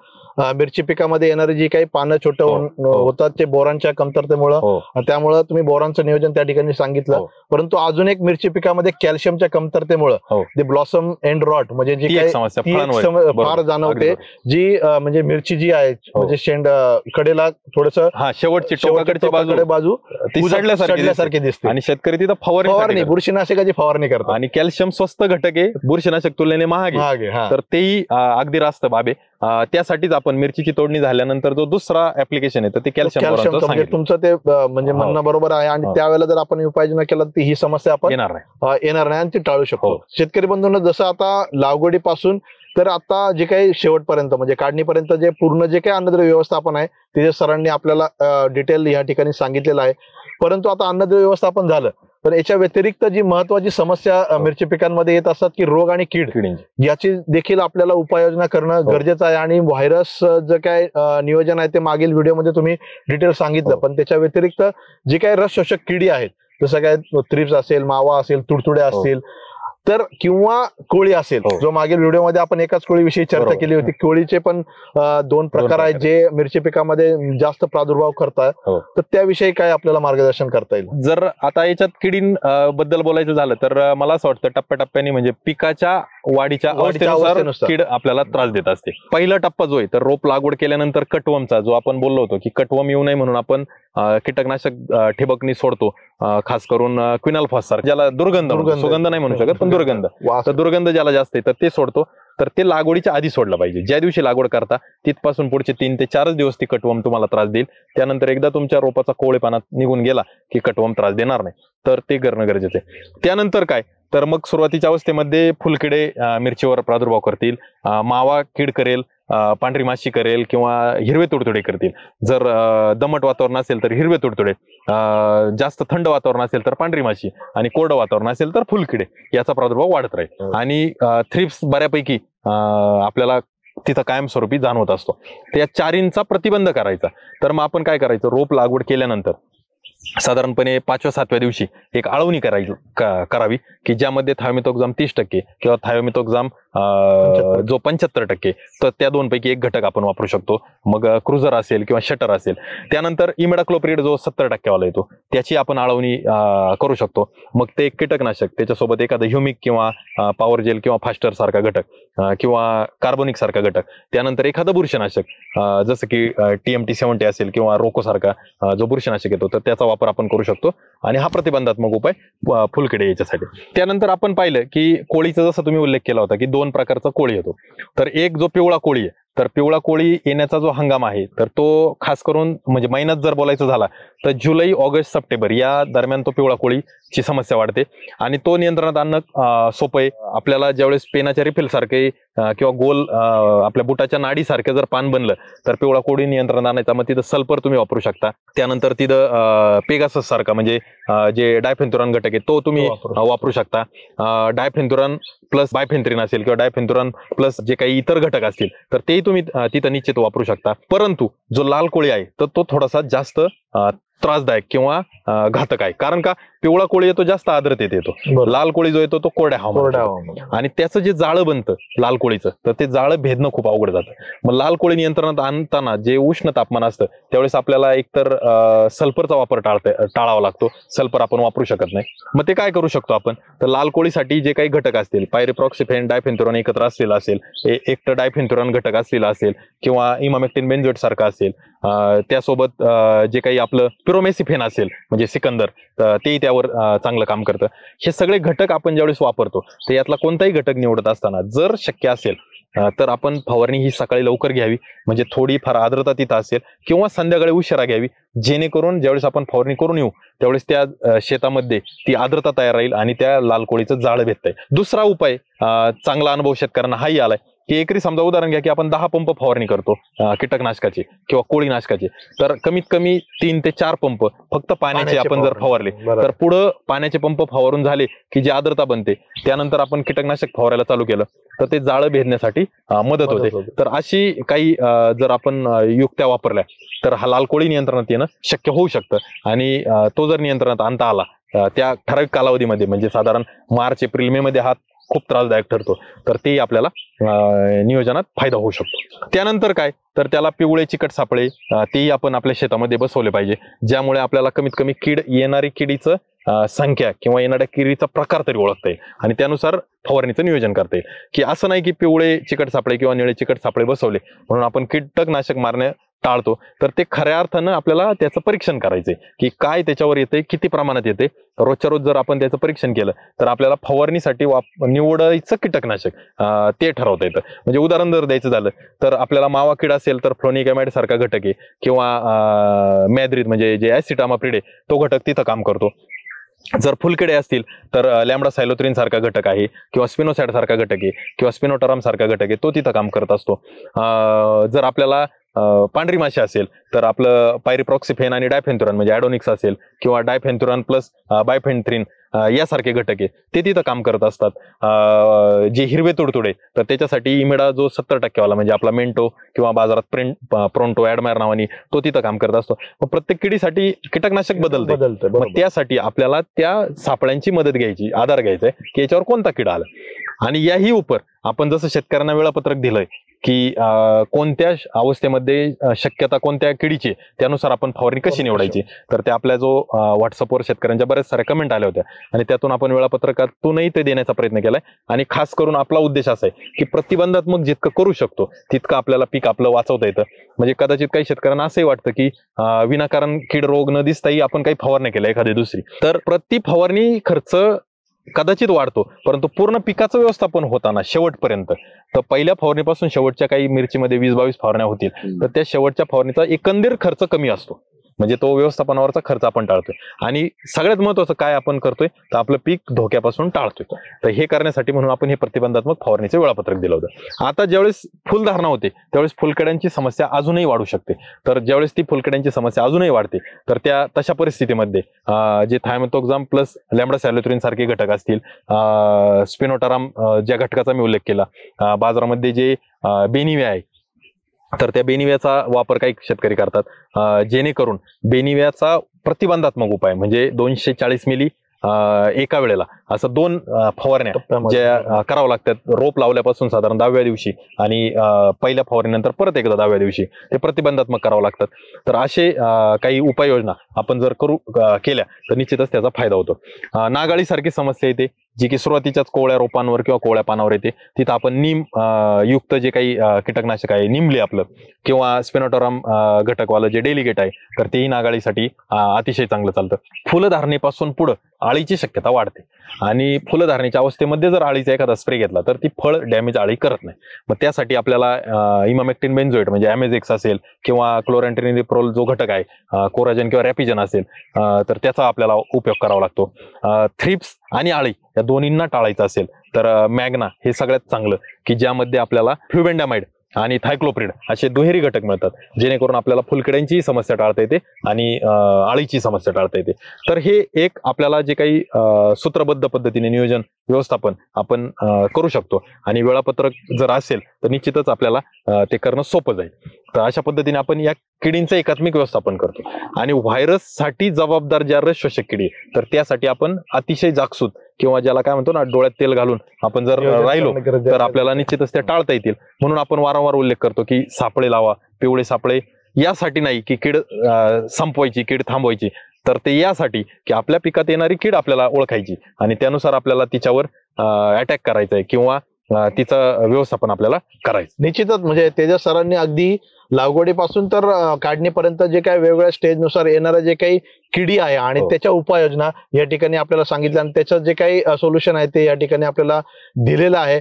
मिरची पिकामध्ये येणारी जी काही पानं छोटं होतात ते बोरांच्या कमतरतेमुळं त्यामुळं तुम्ही बोरांचं नियोजन त्या ठिकाणी सांगितलं. परंतु अजून एक मिरची पिकामध्ये कॅल्शियमच्या कमतरतेमुळं ते ब्लॉसम एंड रॉट म्हणजे जी काही फार जाणवते जी म्हणजे मिरची जी आहे म्हणजे शेंड कडेला थोडस शेवटची बाजू सडल्यासारखी दिसते आणि शेतकरी तिथं फवारणी बुरशीनाशकाची फवारणी करतात. आणि कॅल्शियम स्वस्त घटक आहे बुरशीनाशक तुलनेने महाग आहे तर तेही अगदी रास्त बाबे. त्यासाठीच आपण मिरचीची तोडणी झाल्यानंतर जो दुसरा ऍप्लिकेशन आहे तर ते कॅल्शियम तुमचं ते म्हणजे म्हणणं बरोबर आहे. आणि त्यावेळेला जर आपण उपाययोजना केला तर ही समस्या आपण येणार नाही आणि ती टाळू शकतो. शेतकरी बंधूंना जसं आता लागवडीपासून तर आता जे काही शेवटपर्यंत म्हणजे काढणीपर्यंत जे पूर्ण जे काही अन्नद्रव्य व्यवस्थापन आहे ते सरांनी आपल्याला डिटेल या ठिकाणी सांगितलेलं आहे. परंतु आता अन्नद्रव्य व्यवस्थापन झालं तर याच्या व्यतिरिक्त जी महत्वाची समस्या मिरची पिकांमध्ये येत असतात की रोग आणि कीड याची देखील आपल्याला उपाययोजना करणं गरजेचं आहे. आणि व्हायरस जे काय नियोजन आहे ते मागील व्हिडिओमध्ये तुम्ही डिटेल सांगितलं. पण त्याच्या व्यतिरिक्त जी काही रस शोषक किडी आहेत जसं काय थ्रिप्स असेल मावा असेल तुडतुडे असतील तर किंवा कोळी असेल जो मागील व्हिडिओमध्ये आपण एकाच कोळीविषयी चर्चा केली होती. कोळीचे पण 2 प्रकार आहेत जे मिरची पिकामध्ये जास्त प्रादुर्भाव करतात तर त्याविषयी काय आपल्याला मार्गदर्शन करता येईल. जर आता याच्यात किडींबद्दल बोलायचं झालं तर मला असं वाटतं टप्प्याटप्प्याने म्हणजे पिकाच्या वाढीच्या अवस्थेनुसार कीड आपल्याला त्रास देत असते. पहिला टप्पा जो आहे तर रोप लागवड केल्यानंतर कटवमचा जो आपण बोललो होतो की कटवम येऊ नये म्हणून आपण कीटकनाशक ठिबकनी सोडतो. खास करून क्विनल फॉस्फर ज्याला दुर्गंध सुगंध नाही म्हणू शकत पण दुर्गंध तर दुर्गंध ज्याला जास्त आहे तर ते सोडतो. तर ते लागवडीच्या आधी सोडलं पाहिजे. ज्या दिवशी लागवड करता तिथपासून पुढचे 3 ते 4 दिवस ती कटवम तुम्हाला त्रास देईल. त्यानंतर एकदा तुमच्या रोपाचा कोवळेपणा निघून गेला की कटवम त्रास देणार नाही तर ते करणं गरजेचं आहे. त्यानंतर काय तर मग सुरुवातीच्या अवस्थेमध्ये फुलकिडे मिरचीवर प्रादुर्भाव करतील. मावा कीड करेल पांढरी माशी करेल किंवा हिरवे तुडतुडे करतील. जर दमट वातावरण असेल तर हिरवे तुडतुडे जास्त थंड वातावरण असेल तर पांढरी माशी आणि कोरडं वातावरण असेल तर फुलकिडे याचा प्रादुर्भाव वाढत राहील. आणि थ्रिप्स बऱ्यापैकी आपल्याला तिथं कायमस्वरूपी जाणवत असतो. त्या 4 प्रतिबंध करायचा. तर मग आपण काय करायचं रोप लागवड केल्यानंतर साधारणपणे 5व्या-7व्या दिवशी एक आळवणी करावी की ज्यामध्ये थायोमिथोक्झाम 30% किंवा थायोमिथोक्झाम जो 75% तर त्या 2 पैकी एक घटक आपण वापरू शकतो. मग क्रुझर असेल किंवा शटर असेल. त्यानंतर इमिडाक्लोप्रिड जो 70% वाला येतो त्याची आपण आळवणी करू शकतो. मग ते एक कीटकनाशक त्याच्यासोबत एखादं ह्युमिक किंवा पॉवर जेल किंवा फास्टर सारखा घटक किंवा कार्बोनिक सारखा घटक. त्यानंतर एखादं बुरशीनाशक जसं की TMT 70 असेल किंवा रोको सारखा जो बुरशीनाशक येतो तर त्याचा वापर आपण करू शकतो. आणि हा प्रतिबंधात्मक उपाय फुलकिडे याच्यासाठी. त्यानंतर आपण पाहिलं की कोळीचा जसं तुम्ही उल्लेख केला होता की 2 प्रकारचा कोळी येतो. तर एक जो पिवळा कोळी आहे तर पिवळा कोळी येण्याचा जो हंगाम आहे तर तो खास करून म्हणजे महिन्यात जर बोलायचं झाला तर जुलै, ऑगस्ट, सप्टेंबर या दरम्यान तो पिवळा कोळीची समस्या वाढते आणि तो नियंत्रणात आणणं सोपं आहे. आपल्याला ज्यावेळेस पेनाच्या रिफिल सारखे किंवा गोल आपल्या बुटाच्या नाडी सारखे जर पान बनलं तर पिवळा कोळी नियंत्रणात आणायचा. मग तिथं सल्फर तुम्ही वापरू शकता. त्यानंतर तिथं पेगासस सारखा म्हणजे जे डायफेन्थुरान घटक आहे तो तुम्ही वापरू शकता. डायफेन्थुरान प्लस बायफेन्थ्रिन असेल किंवा डायफेन्थुरान प्लस जे काही इतर घटक असतील तर तेही तुम्ही तिथं निश्चित वापरू शकता. परंतु जो लाल कोळी आहे तर तो थोडासा जास्त त्रासदायक किंवा घातक आहे. कारण का पिवळा कोळी येतो जास्त आर्द्रतेत येतो, लाल कोळी जो येतो तो कोरड्या हवामानात आणि त्याचं जे जाळं बनतं लाल कोळीचं तर ते जाळं भेदणं खूप अवघड जातं. मग लाल कोळी नियंत्रणात आणताना जे उष्ण तापमान असतं त्यावेळेस आपल्याला एकतर सल्फरचा वापर टाळावा लागतो. सल्फर आपण वापरू शकत नाही. मग ते काय करू शकतो आपण तर लाल कोळीसाठी जे काही घटक असतील पायरिप्रॉक्सिफेन डायफेन्थुरान एकत्र असलेला असेल, एकटं डायफेन्थुरान घटक असलेला असेल किंवा इमामेक्टिन बेंझोएट सारखा असेल, त्यासोबत जे काही आपलं पिरोमेसिफेन असेल म्हणजे सिकंदर तेही त्यावर चांगलं काम करतं. हे सगळे घटक आपण ज्यावेळेस वापरतो तर यातला कोणताही घटक निवडत असताना जर शक्य असेल तर आपण फवारणी ही सकाळी लवकर घ्यावी म्हणजे थोडीफार आर्द्रता तिथं असेल किंवा संध्याकाळी उशिरा घ्यावी जेणेकरून ज्यावेळेस आपण फवारणी करून येऊ त्यावेळेस त्या शेतामध्ये ती आर्द्रता तयार राहील आणि त्या लाल कोळीचं जाळं भेटतंय. दुसरा उपाय चांगला अनुभव शेतकऱ्यांना हाही आलाय की एकरी समजा उदाहरण घ्या की आपण 10 पंप फवारणी करतो कीटकनाशकाची किंवा कोळीनाशकाची तर कमीत कमी 3 ते 4 पंप फक्त पाण्याचे आपण जर फवारले तर पुढं पाण्याचे पंप फवारून झाले की जी आर्द्रता बनते त्यानंतर आपण कीटकनाशक फवारायला चालू केलं तर ते जाळं भेदण्यासाठी मदत होते. तर अशी काही जर आपण युक्त्या वापरल्या तर हा लाल कोळी नियंत्रणात येणं शक्य होऊ शकतं आणि तो जर नियंत्रणात आणता आला त्या ठराविक कालावधीमध्ये म्हणजे साधारण मार्च, एप्रिल, मे मध्ये हा खूप त्रासदायक ठरतो तर तेही आपल्याला नियोजनात फायदा होऊ शकतो. त्यानंतर काय तर त्याला पिवळे चिकट सापळे तेही आपण आपल्या शेतामध्ये बसवले पाहिजे ज्यामुळे आपल्याला कमीत कमी येणारी किडीचं संख्या किंवा येणाऱ्या किडीचा प्रकार तरी ओळखता येईल आणि त्यानुसार फवारणीचं नियोजन करता येईल. की असं नाही की पिवळे चिकट सापळे किंवा निळे चिकट सापळे बसवले म्हणून आपण कीटकनाशक मारणे टाळतो तर ते खऱ्या अर्थानं आपल्याला त्याचं परीक्षण करायचंय की काय त्याच्यावर येते, किती प्रमाणात येते. रोजच्या रोज जर आपण त्याचं परीक्षण केलं तर आपल्याला फवारणीसाठी निवडायचं कीटकनाशक ते ठरवता येतं. म्हणजे उदाहरण जर द्यायचं झालं तर आपल्याला मावा किड असेल तर फ्लोनिकॅमाइड सारखा घटक आहे किंवा मॅद्रिद म्हणजे जे ॲसिटामाप्रिड आहे तो घटक तिथं काम करतो. जर फुलकिडे असतील तर लॅम्बडा सायलोथ्रिन सारखा घटक आहे किंवा स्पिनोसॅड सारखा घटक आहे किंवा स्पिनोटराम सारखा घटक आहे तो तिथं काम करत असतो. जर आपल्याला पांढरी माशी असेल तर आपलं पायरिप्रॉक्सिफेन आणि डायफेन्थुरान म्हणजे ॲडोनिक्स असेल किंवा डायफेन्थुरान प्लस बायफेन्थ्रिन यासारखे घटक आहे ते तिथं काम करत असतात. जे हिरवे तुडतुडे तर त्याच्यासाठी इमिडा जो 70% वाला म्हणजे आपला मेंटो किंवा बाजारात प्रोंटो ॲडमायर नावाने तो तिथं काम करत असतो. मग प्रत्येक किडीसाठी कीटकनाशक बदलते. मग त्यासाठी आपल्याला त्या सापळ्यांची मदत घ्यायची, आधार घ्यायचा आहे की याच्यावर कोणता किडा आला आणि याही उपर आपण जसं शेतकऱ्यांना वेळापत्रक दिलंय की कोणत्या अवस्थेमध्ये शक्यता कोणत्या किडीची त्यानुसार आपण फवारणी कशी निवडायची तर त्या आपल्या जो व्हॉट्सअपवर शेतकऱ्यांच्या बऱ्याच साऱ्या कमेंट आल्या होत्या आणि त्यातून आपण वेळापत्रकातूनही ते देण्याचा प्रयत्न केलाय. आणि खास करून आपला उद्देश असा आहे की प्रतिबंधात्मक जितकं करू शकतो तितकं आपल्याला पीक आपलं वाचवता येतं. म्हणजे कदाचित काही शेतकऱ्यांना असंही वाटतं की विनाकारण कीड रोग न दिसताही आपण काही फवारणी केल्या एखादी दुसरी तर प्रति फवारणी खर्च कदाचित वाढतो परंतु पूर्ण पिकाचं व्यवस्थापन होताना शेवटपर्यंत तर पहिल्या फवारणीपासून शेवटच्या काही मिरचीमध्ये 20-22 फवारण्या होतील तर त्या शेवटच्या फवारणीचा एकंदर खर्च कमी असतो. म्हणजे तो व्यवस्थापनावरचा खर्च आपण टाळतोय आणि सगळ्यात महत्वाचं काय आपण करतोय तर आपलं पीक धोक्यापासून टाळतोय. तर हे करण्यासाठी म्हणून आपण हे प्रतिबंधात्मक फवारणीचे वेळापत्रक दिलं होतं. आता ज्यावेळेस फुलधारणा होते त्यावेळेस फुलकड्यांची समस्या अजूनही वाढू शकते. तर ज्यावेळेस ती फुलकड्यांची समस्या अजूनही वाढते तर त्या तशा परिस्थितीमध्ये जे थायमेथोक्झाम प्लस लॅम्बडा सायलोथ्रिन सारखे घटक असतील, स्पिनोटराम ज्या घटकाचा मी उल्लेख केला, बाजारामध्ये जे बेनिविया आहे तर त्या बेनिव्याचा वापर काही शेतकरी करतात जेणेकरून बेनिव्याचा प्रतिबंधात्मक उपाय म्हणजे 240 मिली एका वेळेला असं 2 फवारण्या ज्या करावं लागतात रोप लावल्यापासून साधारण 10व्या दिवशी आणि पहिल्या फवारणीनंतर परत एकदा 10व्या दिवशी ते प्रतिबंधात्मक करावं लागतात. तर असे काही उपाययोजना आपण जर केल्या तर निश्चितच त्याचा फायदा होतो. नागाळी सारखी समस्या येते जी की सुरुवातीच्याच कोवळ्या रोपांवर किंवा कोवळ्या पानावर येते, तिथं आपण नीम युक्त जे काही कीटकनाशक आहे, निमले आपलं किंवा स्पिनोटोरम घटकवालं जे डेलिगेट आहे, तर तेही नागाळीसाठी अतिशय चांगलं चालतं. फुलधारणेपासून पुढं आळीची शक्यता वाढते आणि फुलधारणेच्या अवस्थेमध्ये जर आळीचा एखादा स्प्रे घेतला तर ती फळ डॅमेज आळी करत नाही. मग त्यासाठी आपल्याला इमामेक्टिन बेन्झोएट म्हणजे ॲमेझेक्स असेल किंवा क्लोरॅन्ट्रिनिप्रोल जो घटक आहे, कोराजन किंवा रॅपिजन असेल, तर त्याचा आपल्याला उपयोग करावा लागतो. थ्रिप्स आणि आळी या दोन्हींना टाळायचं असेल तर मॅग्ना हे सगळ्यात चांगलं, की ज्यामध्ये आपल्याला फ्लुबेंडामाइड आणि थायक्लोप्रिड असे दुहेरी घटक मिळतात, जेणेकरून आपल्याला फुलकिड्यांची समस्या टाळता येते आणि आळीची समस्या टाळता येते. तर हे एक आपल्याला जे काही सूत्रबद्ध पद्धतीने नियोजन व्यवस्थापन आपण करू शकतो आणि वेळापत्रक जर असेल तर निश्चितच आपल्याला ते करणं सोपं जाईल. तर अशा पद्धतीने आपण या किडींचं एकात्मिक व्यवस्थापन करतो. आणि व्हायरससाठी जबाबदार ज्या रस शोषक किडी तर त्यासाठी आपण अतिशय जागसूत किंवा ज्याला काय म्हणतो ना, डोळ्यात तेल घालून आपण जर राहिलो तर आपल्याला निश्चितच त्या टाळता येतील. म्हणून आपण वारंवार उल्लेख करतो की सापळे लावा, पिवळे सापळे. यासाठी नाही की कीड संपवायची, कीड थांबवायची, तर ते यासाठी की आपल्या पिकात येणारी कीड आपल्याला ओळखायची आणि त्यानुसार आपल्याला तिच्यावर अटॅक करायचा आहे किंवा तिचं व्यवस्थापन आपल्याला करायचं. निश्चितच म्हणजे तेजस सरांनी अगदी लागवडीपासून तर काढणीपर्यंत जे काही वेगवेगळ्या स्टेजनुसार येणाऱ्या जे काही किडी आहे आणि त्याच्या उपाययोजना या ठिकाणी आपल्याला सांगितल्या आणि त्याचं जे काही सोल्युशन आहे ते या ठिकाणी आपल्याला दिलेलं आहे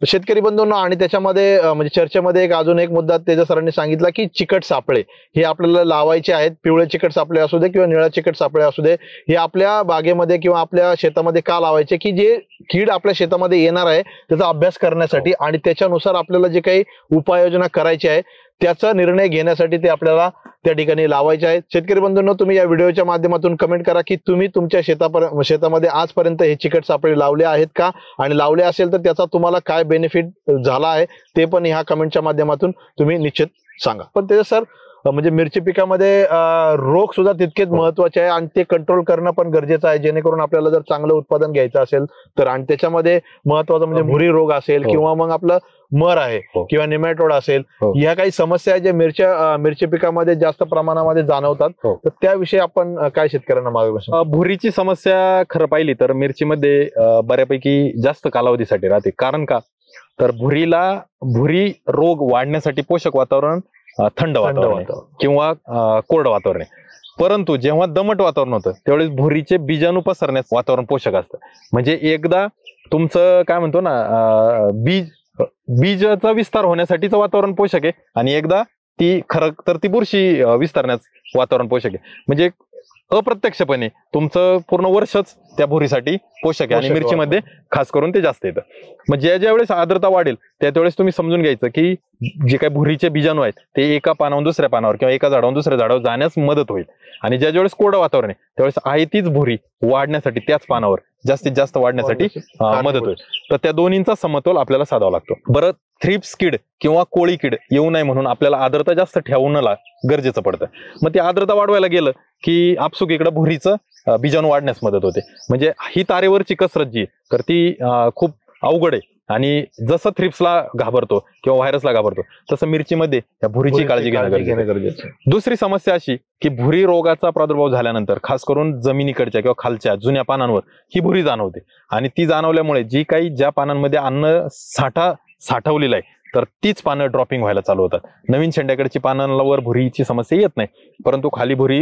शेतकरी बंधूंनो. आणि त्याच्यामध्ये म्हणजे चर्चेमध्ये अजून एक मुद्दा तेजस सरांनी सांगितला की चिकट सापळे हे आपल्याला लावायचे आहेत. पिवळे चिकट सापळे असू दे किंवा निळ्या चिकट सापळे असू दे, हे आपल्या बागेमध्ये किंवा आपल्या शेतामध्ये का लावायचे की जे कीड आपल्या शेतामध्ये येणार आहे त्याचा अभ्यास करण्यासाठी आणि त्याच्यानुसार आपल्याला जे काही उपाययोजना करायची आहे त्याचा निर्णय घेण्यासाठी ते आपल्याला त्या ठिकाणी लावायचे आहेत. शेतकरी बंधूंनो, तुम्ही या व्हिडिओच्या माध्यमातून कमेंट करा की तुम्ही तुमच्या शेतामध्ये आजपर्यंत हे चिकट सापळे लावले आहेत का, आणि लावले असेल तर त्याचा तुम्हाला काय बेनिफिट झाला आहे ते पण ह्या कमेंटच्या माध्यमातून तुम्ही निश्चित सांगा. पण ते सर म्हणजे मिरची पिकामध्ये रोग सुद्धा तितकेच महत्वाचे आहे आणि ते कंट्रोल करणं पण गरजेचं आहे, जेणेकरून आपल्याला जर चांगलं उत्पादन घ्यायचं असेल तर. आणि त्याच्यामध्ये महत्वाचं म्हणजे भुरी रोग असेल किंवा मग आपलं मर आहे किंवा निमॅटोड असेल, ह्या काही समस्या आहेत ज्या मिरची पिकामध्ये जास्त प्रमाणामध्ये जाणवतात. तर त्याविषयी आपण काय शेतकऱ्यांना मार्गदर्शन? भुरीची समस्या खरं पाहिली तर मिरचीमध्ये बऱ्यापैकी जास्त कालावधीसाठी राहते. कारण का, तर भुरी रोग वाढण्यासाठी पोषक वातावरण थंड वातावरण किंवा कोरडं वातावरण आहे. परंतु जेव्हा दमट वातावरण होतं त्यावेळेस भुरीचे बीजाणू पसरण्यास वातावरण पोषक असतं. म्हणजे एकदा तुमचं काय म्हणतो ना, बीजाचा विस्तार होण्यासाठीचं वातावरण पोषक आहे आणि एकदा ती खरं तर ती बुरशी विस्तारण्यास वातावरण पोषक आहे. म्हणजे अप्रत्यक्षपणे तुमचं पूर्ण वर्षच त्या भुरीसाठी पोषक आहे आणि मिरचीमध्ये खास करून ते जास्त येतं. मग ज्या वेळेस आर्द्रता वाढेल त्यावेळेस तुम्ही समजून घ्यायचं की जे काही भुरीचे बीजाणू आहेत ते एका पानावरून दुसऱ्या पानावर किंवा एका झाडावरून दुसऱ्या झाडावर जाण्यास मदत होईल. आणि ज्या वेळेस कोरडं वातावरण आहे त्यावेळेस आहे तीच भुरी वाढण्यासाठी त्याच पानावर जास्तीत जास्त वाढण्यासाठी मदत होईल. तर त्या दोन्हींचा समतोल आपल्याला साधावा लागतो. बरं, थ्रिप्स कीड किंवा कोळी कीड येऊ नये म्हणून आपल्याला आर्द्रता जास्त ठेवणं गरजेचं पडतं. मग ती आर्द्रता वाढवायला गेलं की आपसुक इकडं भुरीचं बीजाणू वाढण्यास मदत होते. म्हणजे ही तारेवरची कसरत जी तर ती खूप अवघड आहे. आणि जसं थ्रिप्सला घाबरतो किंवा व्हायरसला घाबरतो तसं मिरचीमध्ये या भुरीची काळजी घेणं गरजेचं. दुसरी समस्या अशी की भुरी रोगाचा प्रादुर्भाव झाल्यानंतर खास करून जमिनीकडच्या किंवा खालच्या जुन्या पानांवर ही भुरी जाणवते आणि ती जाणवल्यामुळे ज्या पानांमध्ये अन्न साठवलेलं आहे तर तीच पानं ड्रॉपिंग व्हायला चालू होतात. नवीन शेंड्याकडची पानांवर भुरीची समस्या येत नाही, परंतु खाली भुरी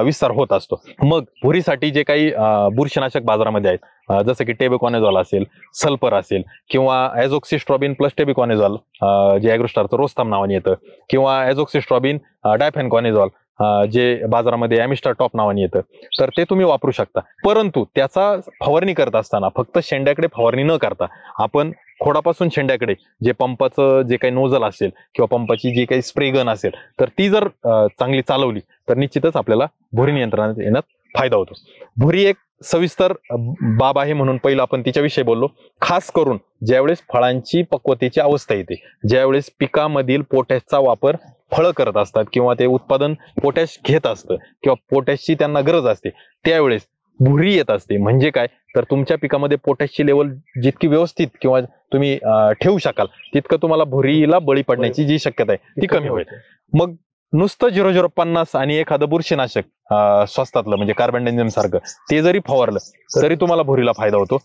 विस्तार होत असतो. मग भुरीसाठी जे काही बुरशीनाशक बाजारामध्ये आहेत जसं की टेबिकॉनेझॉल असेल, सल्फर असेल किंवा ॲझोक्सिस्ट्रॉबिन प्लस टेबिकॉनेझॉल जे ॲग्रोस्टारचं रोस्ताम नावाने येतं किंवा ॲझोक्सिस्ट्रॉबिन डायफेनकॉनेझॉल जे बाजारामध्ये ॲमिस्टार टॉप नावाने येतं, तर ते तुम्ही वापरू शकता. परंतु त्याचा फवारणी करत असताना फक्त शेंड्याकडे फवारणी न करता आपण खोडापासून शेंड्याकडे जे पंपाचं जे काही नोझल असेल किंवा पंपाची जी काही स्प्रे गन असेल तर ती जर चांगली चालवली तर निश्चितच आपल्याला भुरी नियंत्रणात येण्यात फायदा होतो. भुरी एक सविस्तर बाब आहे म्हणून पहिलं आपण तिच्याविषयी बोललो. खास करून ज्यावेळेस फळांची पक्वतेची अवस्था येते, ज्यावेळेस पिकामधील पोटॅशचा वापर फळं करत असतात किंवा ते उत्पादन पोटॅश घेत असतं किंवा पोटॅशची त्यांना गरज असते, त्यावेळेस भुरी येत असते. म्हणजे काय, तर तुमच्या पिकामध्ये पोटॅशची लेवल जितकी व्यवस्थित किंवा तुम्ही ठेवू शकाल तितकं तुम्हाला भुरीला बळी पडण्याची जी शक्यता आहे ती कमी होईल. मग नुसतं 0050 आणि एखादं बुरशीनाशक स्वस्तातलं म्हणजे कार्बेंडेझिम सारखं ते जरी फवारलं तरी तुम्हाला भुरीला फायदा होतो.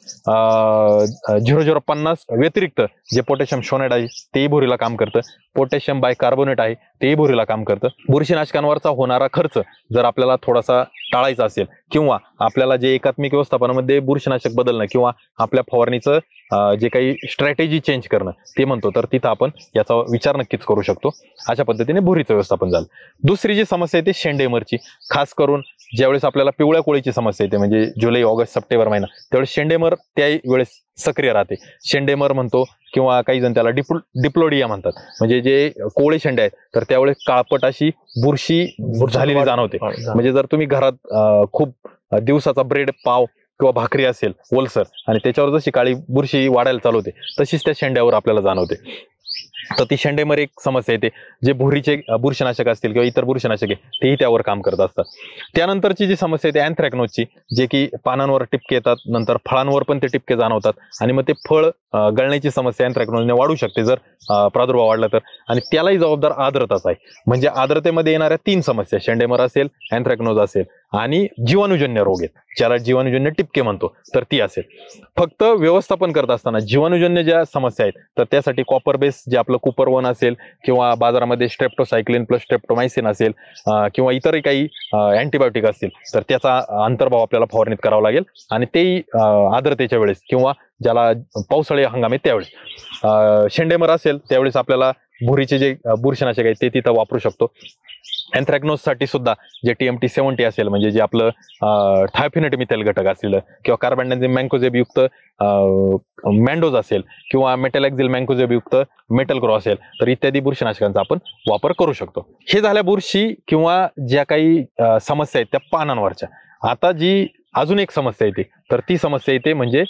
0050 व्यतिरिक्त जे पोटॅशियम शोनेट आहे तेही भुरीला काम करतं. पोटॅशियम बायकार्बोनेट आहे तेही भुरीला काम करतं. बुरशीनाशकांवरचा होणारा खर्च जर आपल्याला थोडासा टाळायचा असेल किंवा आपल्याला जे एकात्मिक व्यवस्थापनामध्ये बुरशीनाशक बदलणं किंवा आपल्या फवारणीचं जे काही स्ट्रॅटेजी चेंज करणं ते म्हणतो, तर तिथं आपण याचा विचार नक्कीच करू शकतो. अशा पद्धतीने भुरीचं व्यवस्थापन झालं. दुसरी जी समस्या आहे ती शेंडेमरची. खास करून ज्यावेळेस आपल्याला पिवळ्या कोळीची समस्या येते म्हणजे जुलै ऑगस्ट सप्टेंबर महिना, त्यावेळेस शेंडेमर त्या वेळेस सक्रिय राहते. शेंडेमर म्हणतो किंवा काही जण त्याला डिप्लोडिया म्हणतात. म्हणजे जे कोवळे शेंडे आहेत तर त्यावेळेस काळपट अशी बुरशी झालेली जाणवते. म्हणजे जर तुम्ही घरात खूप दिवसाचा ब्रेड, पाव किंवा भाकरी असेल ओलसर आणि त्याच्यावर जशी काळी बुरशी वाढायला चालू होते तशीच त्या शेंड्यावर आपल्याला जाणवते. तर ती शेंडेमर एक समस्या येते. जे भुरीचे बुरशीनाशक असतील किंवा इतर बुरशीनाशक आहे तेही त्यावर काम करत असतात. त्यानंतरची जी समस्या येते अँथ्रॅकनोजची, जे की पानांवर टिपके येतात, नंतर फळांवर पण ते टिपके जाणवतात आणि मग ते फळ गळण्याची समस्या अँथ्रॅकनोजने वाढू शकते जर प्रादुर्भाव वाढला तर. आणि त्यालाही जबाबदार आर्द्रताच आहे. म्हणजे आर्द्रतेमध्ये येणाऱ्या 3 समस्या, शेंडेमर असेल, अँथ्रॅकनोज असेल आणि जीवाणूजन्य रोग आहेत, ज्याला जीवाणूजन्य टिपके म्हणतो, तर ती असेल. फक्त व्यवस्थापन करत असताना जीवाणूजन्य ज्या समस्या आहेत तर त्यासाठी कॉपर बेस जे आपलं कुपरवन असेल किंवा बाजारामध्ये स्ट्रेप्टोसायक्लिन प्लस स्ट्रेप्टोमायसिन असेल किंवा इतरही काही अँटीबायोटिक असतील तर त्याचा अंतर्भाव आपल्याला फवारणीत करावा लागेल. आणि तेही आर्द्रतेच्या वेळेस किंवा ज्याला पावसाळी हंगाम आहे त्यावेळेस. शेंडेमर असेल त्यावेळेस आपल्याला भुरीचे जे बुरशीनाशक आहे ते तिथं वापरू शकतो. अँथ्रॅकनोज साठी सुद्धा जे TMT70 असेल म्हणजे जे आपलं थायफिनेट मिथाइल घटक असेल किंवा कार्बेंडाझिम मँकोझेब युक्त मँडोज असेल किंवा मेटॅलॅक्झिल मँकोझेब युक्त मेटल ग्रो असेल तर इत्यादी बुरशीनाशकांचा आपण वापर करू शकतो. हे झाल्या बुरशी किंवा ज्या काही समस्या आहेत त्या पानांवरच्या. आता जी अजून एक समस्या येते तर ती समस्या येते म्हणजे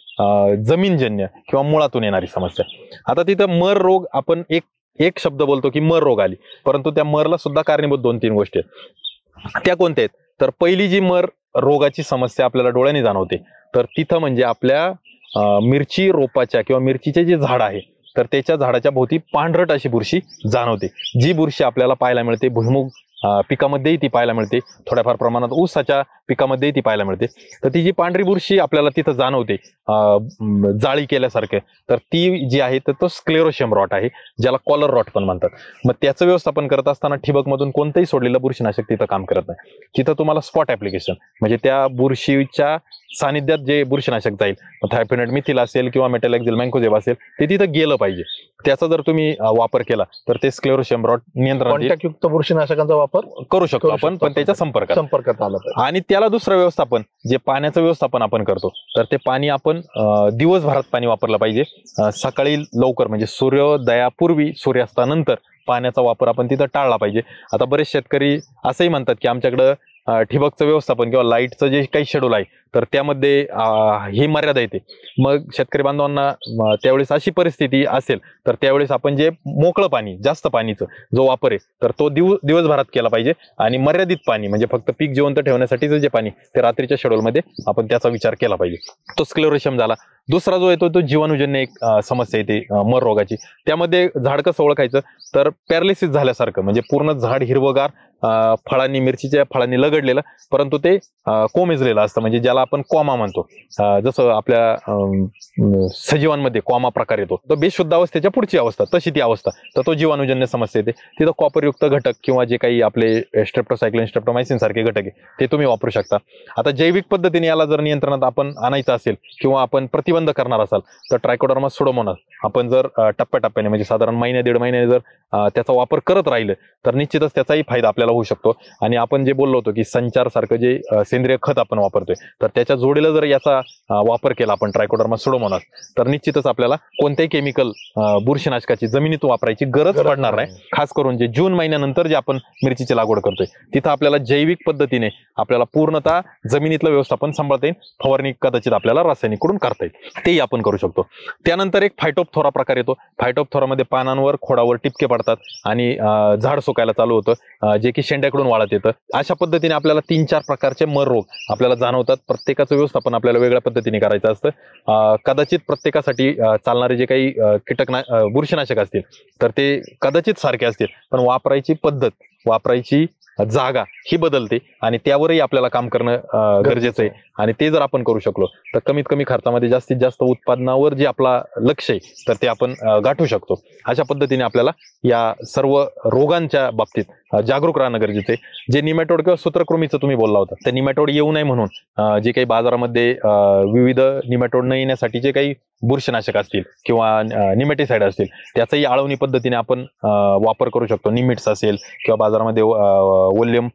जमीनजन्य किंवा मुळातून येणारी समस्या. आता तिथं मर रोग, आपण एक शब्द बोलतो की मर रोग आली, परंतु त्या मरला सुद्धा कारणीभूत 2-3 गोष्टी आहेत. त्या कोणत्या आहेत तर पहिली जी मर रोगाची समस्या आपल्याला डोळ्यांनी जाणवते तर तिथं म्हणजे आपल्या मिरची रोपाच्या किंवा मिरचीचे जे झाड आहे तर त्याच्या झाडाच्या भोवती पांढरट अशी बुरशी जाणवते. जी बुरशी आपल्याला पाहायला मिळते भुईमुग पिकामध्येही ती पाहायला मिळते, थोड्याफार प्रमाणात ऊसाच्या पिकामध्येही ती पाहायला मिळते. तर ती जी पांढरी बुरशी आपल्याला तिथं जाणवते जाळी केल्यासारखं, तर ती जी आहे तर तो स्क्लेरोशियम रॉट आहे, ज्याला कॉलर रॉट पण म्हणतात. मग त्याचं व्यवस्थापन करत असताना ठिबकमधून कोणतंही सोडलेलं बुरशीनाशक तिथं काम करत नाही. तिथं तुम्हाला स्पॉट ऍप्लिकेशन म्हणजे त्या बुरशीच्या सानिध्यात जे बुरशीनाशक जाईल, थायफिनेट मिथिल असेल किंवा मेटॅलॅक्झिल मँकोझेब असेल ते तिथं गेलं पाहिजे. त्याचा जर तुम्ही वापर केला तर ते स्क्लेरोशियम रॉट नियंत्रणात युक्त बुरशीनाशकांचा वापर करू शकतो आपण, पण त्याच्या संपर्कात आला पाहिजे. आणि त्याला दुसरं व्यवस्थापन जे पाण्याचं व्यवस्थापन आपण करतो तर ते पाणी आपण दिवसभरात पाणी वापरलं पाहिजे. सकाळी लवकर म्हणजे सूर्योदयापूर्वी सूर्यास्तानंतर पाण्याचा वापर आपण तिथं टाळला पाहिजे. आता बरेच शेतकरी असंही म्हणतात की आमच्याकडं ठिबकचं व्यवस्थापन किंवा लाईटचं जे काही शेड्यूल आहे तर त्यामध्ये ही मर्यादा येते. मग शेतकरी बांधवांना त्यावेळेस अशी परिस्थिती असेल तर त्यावेळेस आपण जे मोकळं पाणी, जास्त पाणीचं जो वापर आहे तर तो दिवसभरात केला पाहिजे आणि मर्यादित पाणी म्हणजे फक्त पीक जिवंत ठेवण्यासाठीचं जे पाणी ते रात्रीच्या शेड्यूलमध्ये आपण त्याचा विचार केला पाहिजे. तो स्क्लेरोशियम झाला. दुसरा जो येतो तो जीवाणूजन्य एक समस्या येते मर रोगाची. त्यामध्ये झाड कसं ओळखायचं तर पॅरालिसिस झाल्यासारखं म्हणजे पूर्ण झाड हिरवगार फळांनी, मिरचीच्या फळांनी लगडलेलं, परंतु ते कोमेजलेलं असतं म्हणजे ज्याला आपण कॉमा म्हणतो. जसं आपल्या सजीवांमध्ये कॉमा प्रकार येतो तर बेशुद्ध अवस्थेच्या पुढची अवस्था तशी ती अवस्था, तर तो जीवाणूजन्य समस्या येते. तिथं कॉपरयुक्त घटक किंवा जे काही आपले स्ट्रेप्टोसायक्लिन स्ट्रेप्टोमायसिन सारखे घटक आहे ते तुम्ही वापरू शकता. आता जैविक पद्धतीने याला जर नियंत्रणात आपण आणायचं असेल किंवा आपण प्रतिबंध करणार असाल तर ट्रायकोडर्मा सुडोमोनास आपण जर टप्प्याटप्प्याने म्हणजे साधारण महिने-दीड महिने जर त्याचा वापर करत राहिलं तर निश्चितच त्याचाही फायदा आपल्याला होऊ शकतो. आणि आपण जे बोललो होतो की संचार सारखं जे सेंद्रिय खत आपण वापरतोय तर त्याच्या जोडीला जर याचा वापर केला आपण ट्रायकोडर्मा सुडोमोनास तर निश्चितच आपल्याला कोणत्याही केमिकल बुरशीनाशकाची जमिनीत वापरायची गरज पडणार नाही. खास करून जे जून महिन्यानंतर जे आपण मिरचीची लागवड करतोय तिथं आपल्याला जैविक पद्धतीने आपल्याला पूर्णतः जमिनीतलं व्यवस्थापन सांभाळता येईल. फवारणी कदाचित आपल्याला रासायनिककडून करता येईल, तेही आपण करू शकतो. त्यानंतर एक फायटोप्थोरा प्रकार येतो. फायटोप्थोरामध्ये पानांवर, खोडावर टिपके पडतात आणि झाड सुकायला चालू होतं जे की शेंड्याकडून वाळत येतं. अशा पद्धतीने आपल्याला 3-4 प्रकारचे मर रोग आपल्याला जाणवतात. प्रत्येकाचं व्यवस्थापन आपल्याला वेगळ्या पद्धतीने करायचं असतं. कदाचित प्रत्येकासाठी चालणारे जे काही बुरशीनाशक असतील तर ते कदाचित सारखे असतील, पण वापरायची पद्धत, वापरायची जागा ही बदलते आणि त्यावरही आपल्याला काम करणं गरजेचं आहे. आणि ते जर आपण करू शकलो तर कमीत कमी खर्चामध्ये जास्तीत जास्त उत्पादनावर जे आपला लक्ष आहे तर ते आपण गाठू शकतो. अशा पद्धतीने आपल्याला या सर्व रोगांच्या बाबतीत जागरूक राहणं गरजेचं आहे. जे निमॅटोड किंवा सूत्रकृमीचं तुम्ही बोलला होता, ते निमॅटोड येऊ नये म्हणून जे काही बाजारामध्ये विविध निमॅटोड न येण्यासाठी जे काही बुरशीनाशक असतील किंवा निमेटिसाइड असतील त्याचाही आळवणी पद्धतीने आपण वापर करू शकतो. निमिट्स असेल किंवा बाजारामध्ये वोल्युम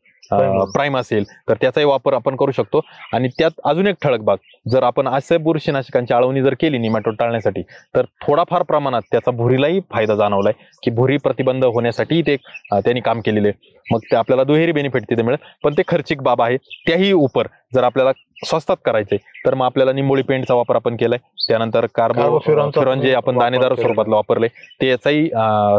प्राईम असेल तर त्याचाही वापर आपण करू शकतो. आणि त्यात अजून एक ठळक बाब, जर आपण असे बुरशीनाशकांची आळवणी जर केली निमॅटोड टाळण्यासाठी तर थोडाफार प्रमाणात त्याचा भुरीलाही फायदा जाणवलाय की भुरी प्रतिबंध होण्यासाठी ते त्यांनी काम केलेले. मग ते आपल्याला दुहेरी बेनिफिट तिथे मिळेल. पण ते खर्चिक बाब आहे. त्याही उपर जर आपल्याला स्वस्तात करायचे तर मग आपल्याला निंबोळी पेंटचा वापर आपण केलाय. त्यानंतर कार्बोफ्युरॉन जे आपण दाणेदार स्वरूपातलं वापरले त्याचाही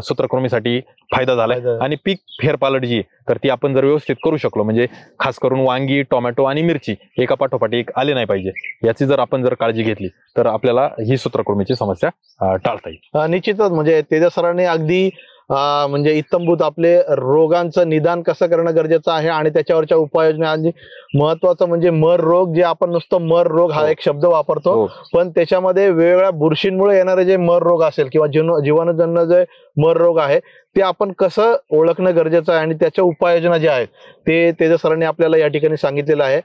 सूत्रकृमीसाठी फायदा झालाय. आणि पीक फेरपालट जी तर ती आपण जर व्यवस्थित करू शकलो, म्हणजे खास करून वांगी, टोमॅटो आणि मिरची एका पाठोपाठ एक आले नाही पाहिजे याची जर आपण काळजी घेतली तर आपल्याला ही सूत्रकृमीची समस्या टाळता येईल. निश्चितच म्हणजे तेजस सरांनी अगदी म्हणजे इत्तमभूत आपले रोगांचं निदान कसं करणं गरजेचं आहे आणि त्याच्यावरच्या उपाययोजना. आणि महत्वाचं म्हणजे मर रोग, जे आपण नुसतं मर रोग हा एक शब्द वापरतो पण त्याच्यामध्ये वेगवेगळ्या बुरशींमुळे येणारे जे मर रोग असेल किंवा जीवाणूजन्य जे मर रोग आहे ते आपण कसं ओळखणं गरजेचं आहे आणि त्याच्या उपाययोजना ज्या आहेत ते तेजस सरांनी आपल्याला या ठिकाणी सांगितलेलं आहे.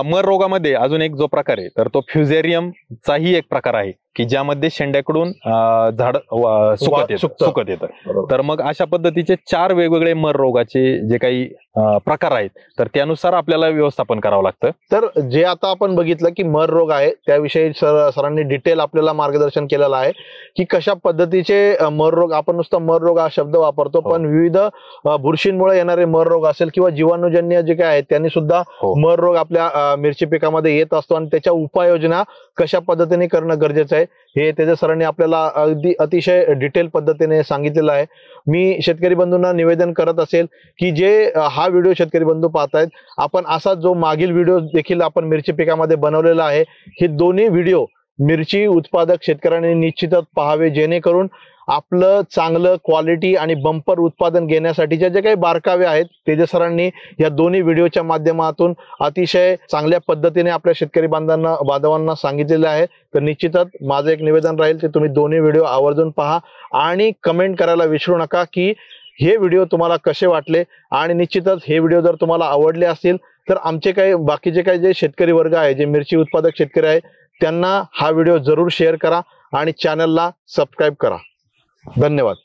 मर रोगामध्ये अजून एक जो प्रकार आहे तर तो फ्युझेरियमचाही एक प्रकार आहे की ज्यामध्ये शेंड्याकडून झाड सुकत येतं. तर मग अशा पद्धतीचे 4 वेगवेगळे मर रोगाचे जे काही प्रकार आहेत तर त्यानुसार आपल्याला व्यवस्थापन करावं लागतं. तर जे आता आपण बघितलं की मर रोग आहे त्याविषयी सरांनी डिटेल आपल्याला मार्गदर्शन केलेलं आहे की कशा पद्धतीचे मर रोग, आपण नुसतं मर रोग हा शब्द वापरतो पण विविध बुरशींमुळे येणारे मर रोग असेल किंवा जीवाणूजन्य जे काय आहेत त्यांनी सुद्धा मर रोग आपल्या मिरची पिकामध्ये येत असतो आणि त्याच्या उपाययोजना कशा पद्धतीने करणं गरजेचं आहे हे तेजस सरांनी आपल्याला अगदी अतिशय डिटेल पद्धतीने सांगितलेलं आहे. मी शेतकरी बंधूंना निवेदन करत असेल की जे हा व्हिडिओ शेतकरी बंधू पाहतायत, आपण असा जो मागील व्हिडिओ देखील आपण मिरची पिकामध्ये बनवलेला आहे, हे दोन्ही व्हिडिओ मिरची उत्पादक शेतकऱ्यांनी निश्चितच पाहावे जेणेकरून आपलं चांगलं क्वालिटी आणि बंपर उत्पादन घेण्यासाठीचे जे काही बारकावे आहेत तेजस सरांनी या दोन्ही व्हिडिओच्या माध्यमातून अतिशय चांगल्या पद्धतीने आपल्या शेतकरी बांधवांना सांगितलेलं आहे. तर निश्चितच माझं एक निवेदन राहील की तुम्ही दोन्ही व्हिडिओ आवर्जून पहा आणि कमेंट करायला विसरू नका की हे व्हिडिओ तुम्हाला कसे वाटले. आणि निश्चितच हे व्हिडिओ जर तुम्हाला आवडले असतील तर आमचे काही बाकीचे काही जे शेतकरी वर्ग आहे, जे मिरची उत्पादक शेतकरी आहे, त्यांना हा व्हिडिओ जरूर शेअर करा आणि चॅनलला सबस्क्राईब करा. धन्यवाद.